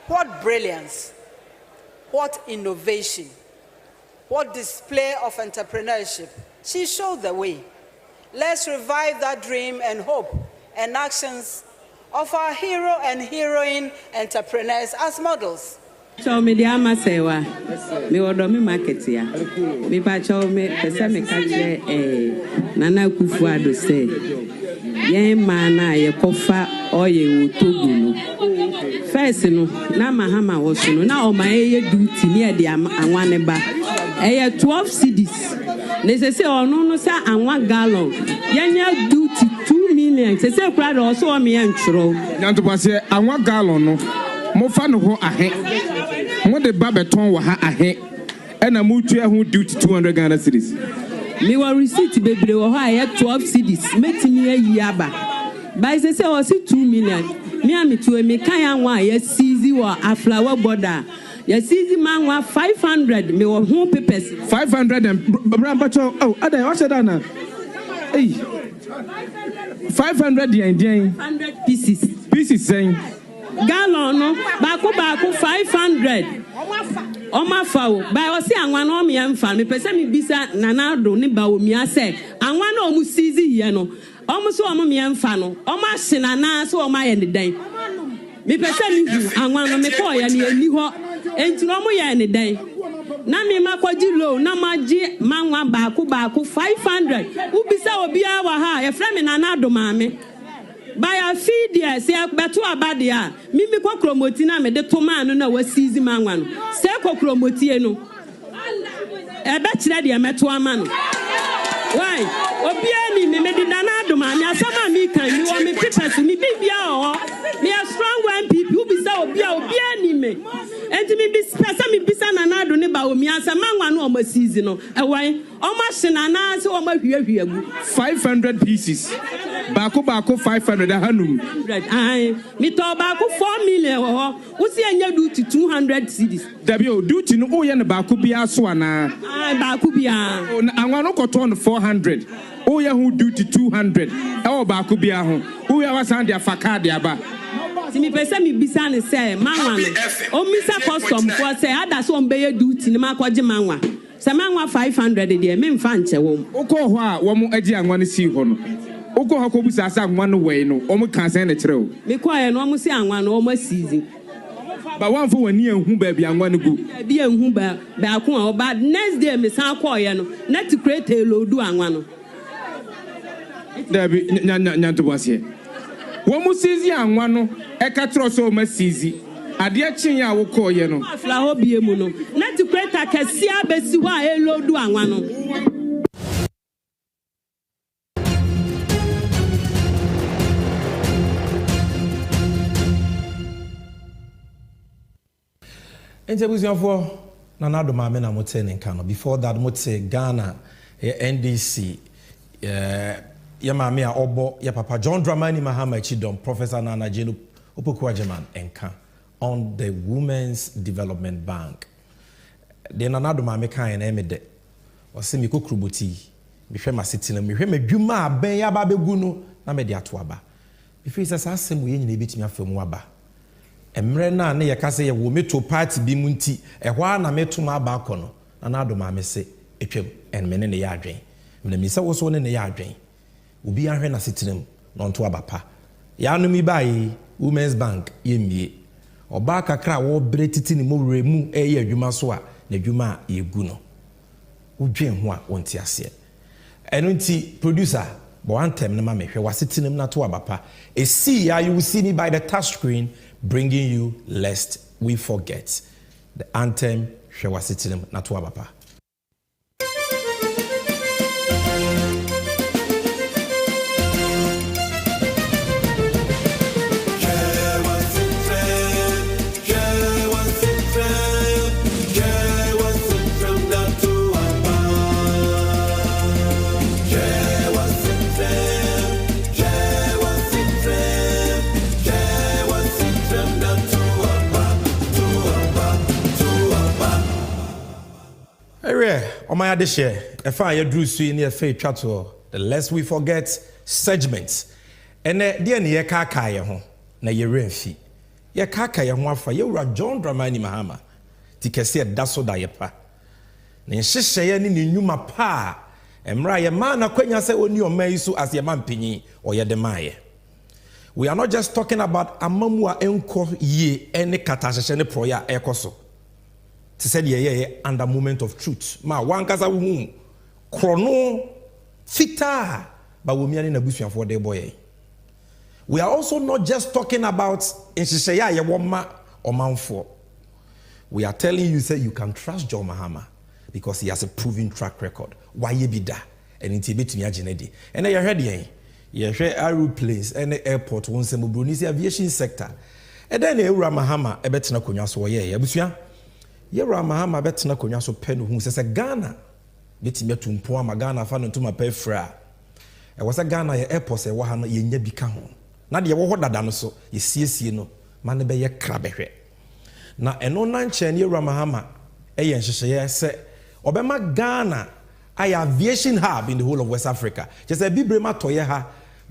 What brilliance, what innovation, what display of entrepreneurship. She showed the way. Let's revive that dream and hope and actions of our hero and heroine entrepreneurs as models. So me dia masewa me wodo me market ya me pa cho me pese me ka je Nana Akufo-Addo say yen ma na ye kofa oye Togo no first no na mahama wo so no na o ma ye duty ne e de anwane ba 12 cedis ne se ono no sa anwa gallon yen duty 2 million se kura do so o me en tworo nyanto pa se anwa gallon no mo fa no ho ahe mo de ba beton wa ha ahe ena mo tua ho duty 200 Ghana cedis me wa receipt bebre wo ha 12 cedis metini ayi aba ba se o si 2 million me am to me kan anwa ya seize wo aflawa border ya seize manwa 500 me wo ho papers 500 and brambacho oh ada what said na hey 500 yen 100 pieces saying gallon no baako 500 Oma fawo ba o si anwa no me amfa me pese me bisa Nana Addo ne ba o mi ase anwa na o mu sizi ye no o mu so o mu me amfa no o ma hye Nana so o ma ye ne dan me pese me hu anwa no me ko ya ne ani ho enti no mu ye ne dan na me makwaji low na maji manwa baako 500 u bisa obi a wa ha ye fra me Nana Addo maame by a feed yes, beto abadia. Mimi kwa kromoti na me de toma no na wasizi manwa no. Se kwa kromoti no. Ebe kire de meto ama no. Why? Obia ni me de Nana Addo ma me asama mi kan mi wo me papers mi bibia o. Me a strong one people who be say obia ni me. Enti mi bis pesa mi bisa Nana Addo ne ba o mi asama manwa no o ma sizi no. E why? O ma hye Nana se o ma hwiagu 500 pieces. Baako 500 hanum. Ai, me to baako 4 million ho. Wo si anya duty 200 cedis. Dabi o duty no o ye ne baako bia so ana. Ai, baako bia. Anwa no koto on 400. O ye hu duty 200. E o baako bia ho. O ye wa san dia faka dia ba. Si mi pese mi bisa ne say manwa no. O misa custom for say ada so mbeye duty ne makoje manwa. Se manwa 500 de me mfa nche wo. Uko ho a wo mo agi anwa ne si ho no. Oko hakobu sasa anwa way no. Omo kan say na kire o. Me kwa ye no omo se anwa no omo season. Ba wan fo wani anhu ba bia anwa no gu. Bi anhu ba ko a oba next day me san kwa ye no. Na to create a load anwa no. Dabi nya to boss here. Wo mu sizi anwa no e ka tro so ma sizi. Ade chin ya wo ko ye no. Afla ho bie mu no. Na to create a kesia besi wa e load anwa no. Entebusiafo Nana do maame na mote ne nka no. Before that mote Ghana NDC ya maame a obo ya papa John Dramani Mahama Chidom Professor Nana Jelu Opoku-Agyeman enka on the Women's Development Bank. De Nana do maame kan na emede o se mi kokroboti mi hwe masetina mi hwe madwuma aben ya ba begu no na me de ato aba. Ifi sasa asem ye nyina betimi afamu aba. Emre na ne yekase ye wo meto party bi munti ehwa na meto ma ba akọ no na ado ma me se etwem en me ne ya adwen me mi se wo so ne ya adwen obi ahwe na setirem no nto abapa ya no mi bai Women's Bank ye mie oba kakra wo bre titi ni mo remu eye adwuma so a na adwuma ye gu no udwen ho a wonti ase eno nti producer but one time na ma me hwe wasetirem na to abapa e see ya you will see me by the touch screen bringing you lest we forget the anthem Shewasitilim Natuabapa. Omaya de share efa ye dru su ni efa twato the less we forget segment ene de ne ye kaka ye ho na ye remfi ye kaka ye ho afa ye wura John Dramani Mahama tikese da so da ye pa ne hyehye ye ni nnwuma pa emra ye ma na kwanya se oni oman so as ye man pinyi or ye de maye. We are not just talking about amamua enko ye ene katahye ne proya ekoso. She said, yeah, under moment of truth. Ma one kasa wu chrono fita but we mean in a bush for the boy. We are also not just talking about in Shisaya Yawama or Manfo. We are telling you say you can trust John Mahama because he has a proven track record. Why ye be that? And in Tibet me agenedi. And I heard ye share aeroplanes and the airport once in Brunisi aviation sector. And then Ura Mahama ebetina kunya so ye abusia. Yera Mahama betena konya so penu hu se Ghana betime tumpo ama Ghana fa no ntuma pa fra e wo se Ghana ye airport e wo ha no ye nya bi ka ho na de wo ho dada no so ye siesie no ma ne be ye kra behwe na eno na nche ne Yera Mahama e ye nhyehyeye se obema Ghana ay aviation hub in the whole of West Africa just e bibrema toye ha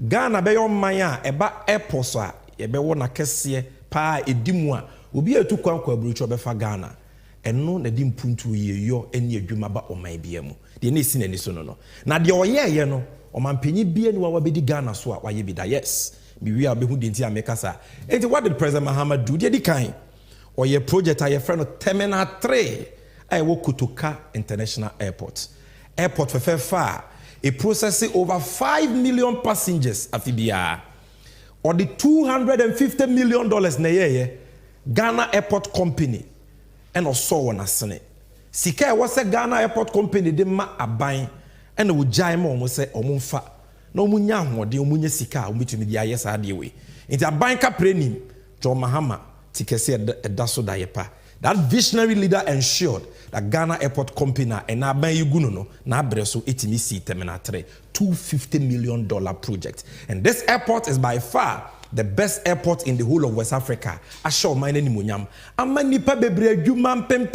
Ghana be yo man a e ba airport so a ye be wo na kese pa edimu a obi etu kwankwa abrucho be fa Ghana eno na di mpuntu ye yo eni adwuma ba oman bia mu de na esi na ni so no na de oyeye no omampanyi bia ni wa bedi Ghana so a waye bi da yes mi wi abehu de nti amekasa enti what did President Mahama do de di kan oye project aye friend Terminal 3 ai wo Kotoka International Airport for far a processing over 5 million passengers afibia or the $250 million na ye Ghana Airport Company and also one asene sika was a Ghana Airport Company de ma aban and wo jai mo mo se omumfa na omunya hode omunya sika omitumi dia yesa de we nti aban ka prenim John Mahama tikese edaso da yepa. That visionary leader ensured that Ghana Airport Company and aban yuguno no na abreso etimi si Terminal 3 $250 million project, and this airport is by far the best airport in the whole of West Africa. Asho mine ni munyam. Ama nipa bebre adwuma pem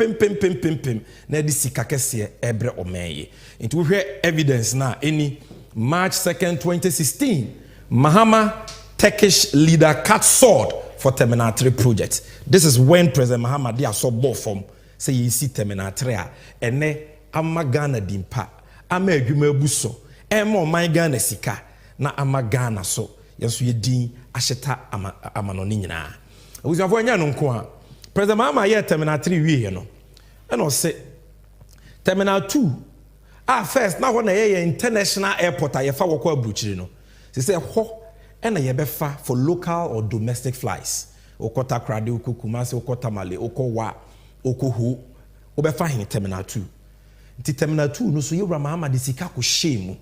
na di sika kese ebre omeye. Into we evidence na any March 2nd 2016 Mahama Turkish leader cut sword for Terminal 3 project. This is when President Mahama dia so bo form say you see Terminal 3 a ene ama Ghana dimpa ama adwuma buso ema oman Ghana sika na ama Ghana so yeso ye din ahyeta ama no ni nyina abusuafo anya no nko a President Mahama ye terminal 3 wie no e no se terminal 2 first na ho na ye international airport a ye fa wokọ abuchiri no se se ho e na ye befa for local or domestic flights okota krade okukumase okota male okwa okohu obefa hin terminal 2 nti terminal 2 no so ye wura Mahama de sika ko shemu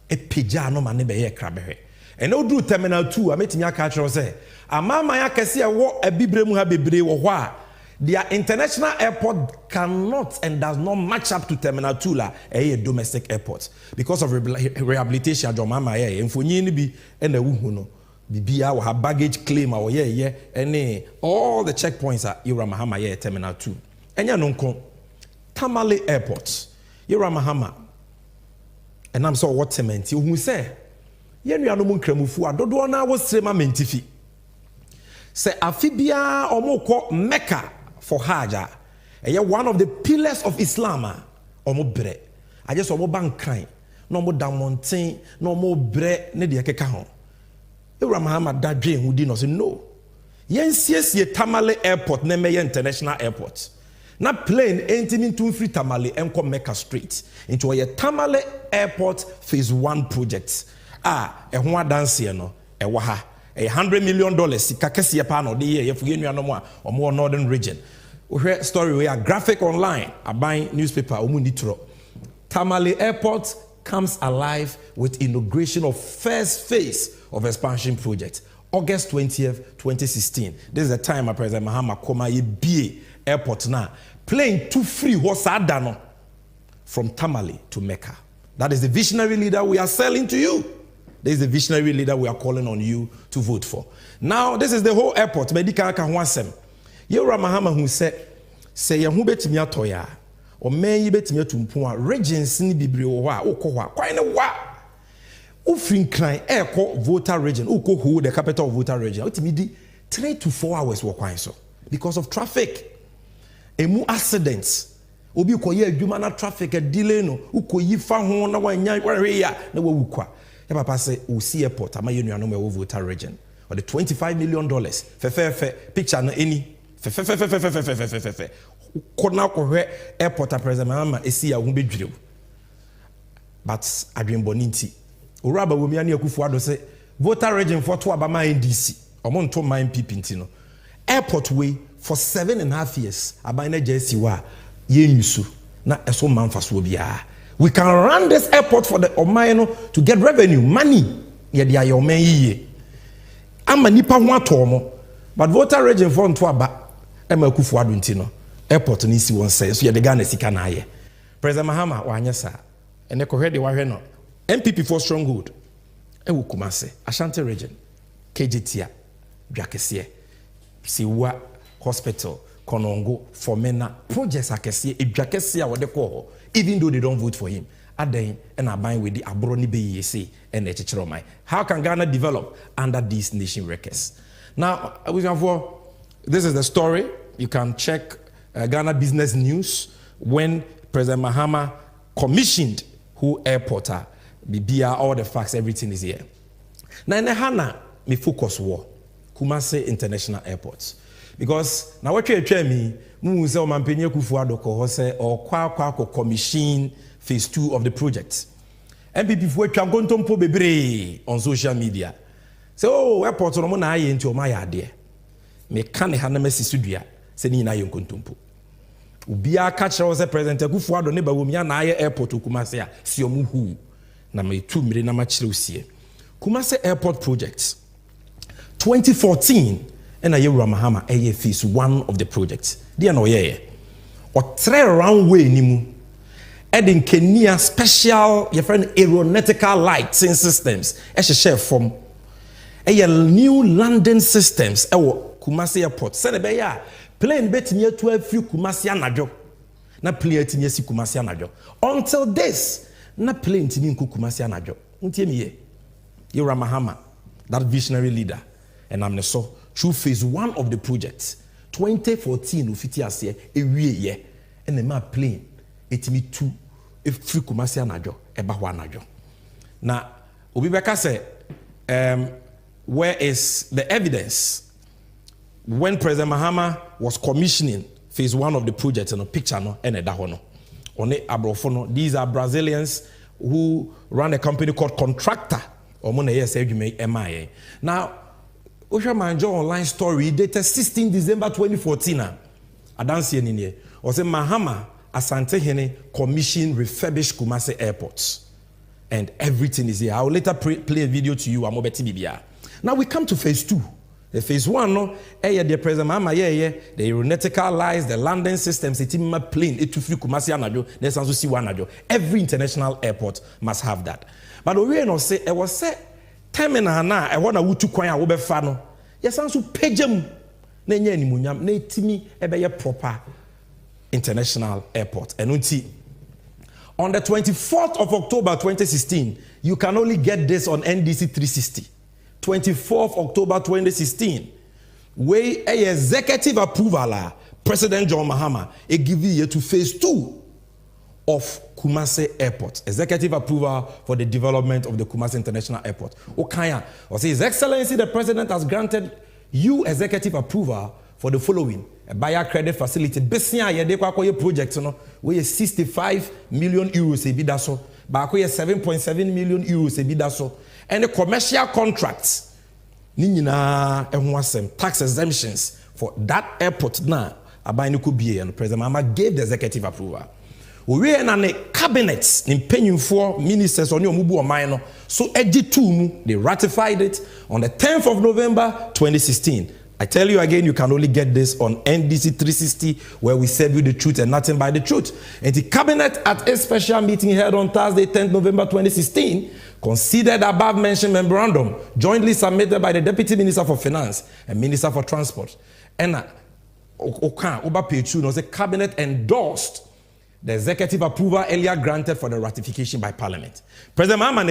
e peja no ma ne be ye krabehwe ene oduru terminal 2 ametimi aka kire say amama ya kese wo abibremu ha bebre wo ho a their international airport cannot and does not match up to terminal 2 la a domestic airport because of rehabilitation Mahama ye mfonyi ni bi ena wuhu no bibia wo ha baggage claim a wo ye any all the checkpoints are Yura Mahama ye terminal 2 enya no nko Tamale airport Yura Mahama enam so what cement you say ye nua no mu nkramufu adodo na wo srema mentifi say afibia omukọ Mecca for Hajj one of the pillars of Islam omo bre I just omo bankan no mo damonten no mo bre ne de keka ho Yura Mahama dadwe hudi no say no yensiesie Tamale airport na meye international airport na plane entering to free Tamale enko Mecca straight into a Tamale airport phase 1 project ho adanse no wa ha $100 million sika kese pa no de ye fuye nuanom a omo northern region we story we are graphic online aban newspaper omu nitro Tamale airport comes alive with inauguration of first phase of expansion project August 20th 2016 this is the time President Mahama koma ye bie airport na plane to free hosada no from Tamale to Mecca. That is the visionary leader we are selling to you. This is the visionary leader we are calling on you to vote for. Now, this is the whole airport. Medika ka hwasem. Yura Mahama who say ye hu betimi atoya. O men yi betimi atumpu a regions ni bibre wo a ukọ ho a kwan ne wa. Ufrin kran ekọ voter region. Ukọ hu the capital of voter region. Utimi di 3 to 4 hours wo kwan so because of traffic. Emu accidents. Obi koye adwuma na traffic a delay no. Ukoyi fa ho na wanya hwe ya na wawukwa. Ya papa say o see airport ama ye nuanom e voter region or the $25 million fe picture na any fe kona ko hwe airport a President Mahama esi ya ho bedwire but adwenboni nti oraba wo mi ani akufu ado say voter region for to abama NDC omo nto man PP nti no airport way for 7.5 years aban na jesi wa ye nyusu na eso manfaso bia. We can run this airport for the Omayeno to get revenue, money. Yeah, they are your men ye. I'm a nipa watomo, but voter region for Ntwaba, Emma Kufu Aduntino, airport in Isi one says, so you're the Ghana Sikanaye. President Mahama, Wanyasa, and Eko Hedi Waheno, MPP for Stronghold, Ewu Kumase, Ashanti region, KGTia, Jakesie, Siwa Hospital, Konongo, Fomena, projects Akesie, Jakesia, what they call. Even though they don't vote for him, Aden and Aban with the Abroni BEC and Echichiromai. How can Ghana develop under these nation records? Now, this is the story. You can check Ghana Business News when President Mahama commissioned who airporter, Bibia, all the facts, everything is here. Now, in Hana, me focus war, Kumasi International Airports. Because now what you tell me, Musa Mampenye Kufuado Kohose or Kwa commission phase 2 of the project. MPP for Changontompo Bebre on social media. So, airport on Mona into my idea. Me can Hanamesi Studia, sending na Yonkontumpo. Ubia catcher was a president Kufuado neighbor Wumia Naya Airport to Kumasia, Siomuhu, Name 2 million Namachilusie. Kumasi Airport Project 2014. And I Yura Mahama phase 1 of the project. Dia no ye. Or 3 runway nimu. Adding Kenya special your friend aeronautical lighting systems. Share from new landing systems. Kumasi Airport. Send be ya plane bet near 12 few Kumasi anadjo. Na plane tinye si Kumasi anadjo. Until this, na plane tinye Kumasi anadjo. Untie me ye. Yura Mahama, that visionary leader, and I'm the so. Through phase 1 of the project, 2014, ufiti ase ewie ye, and ma plane, etimi 2, if free Kumasi anajo, eba ho anajo. Na Obi Beka say, where is the evidence? When President Mahama was commissioning phase 1 of the project, picture no, and these are Brazilians who run a company called Contractor. Now, Osha Manjo online story dated 16 December 2014. I don't see any here. Or say Mahama Asante Hene commissioned refurbished Kumasi airports. And everything is here. I will later play a video to you. Now we come to phase 2. The phase 1, no, the President Mahama, the aeronautical lines, the landing systems, it's in my plane, it to free Kumasi anajo, there's also see one anajo. Every international airport must have that. But we no say, I was say, terminal na, I want to wutu kwanya wobe fano. Yes, also pejem, ne nye ni munyam, ne timi ebe proper international airport. And on the 24th of October 2016, you can only get this on NDC 360. 24th October 2016, where a executive approval, President John Mahama, a give you to phase 2 of Kumasi Airport. Executive approval for the development of the Kumasi International Airport. Okaya, or say His Excellency the President has granted you executive approval for the following: a buyer credit facility. Besia ye de kwa project no, where 65 million euros e bidaso, ba kwa 7.7 million euros e bidaso. And the commercial contracts, tax exemptions for that airport now, and President Mahama gave the executive approval. We are in a cabinet in paying for ministers on your mubu or minor. So they ratified it on the 10th of November 2016. I tell you again, you can only get this on NDC 360, where we serve you the truth and nothing but the truth. And the cabinet at a special meeting held on Thursday, 10th November 2016, considered the above mentioned memorandum jointly submitted by the Deputy Minister for Finance and Minister for Transport. And the cabinet endorsed the executive approval earlier granted for the ratification by Parliament. President Mahama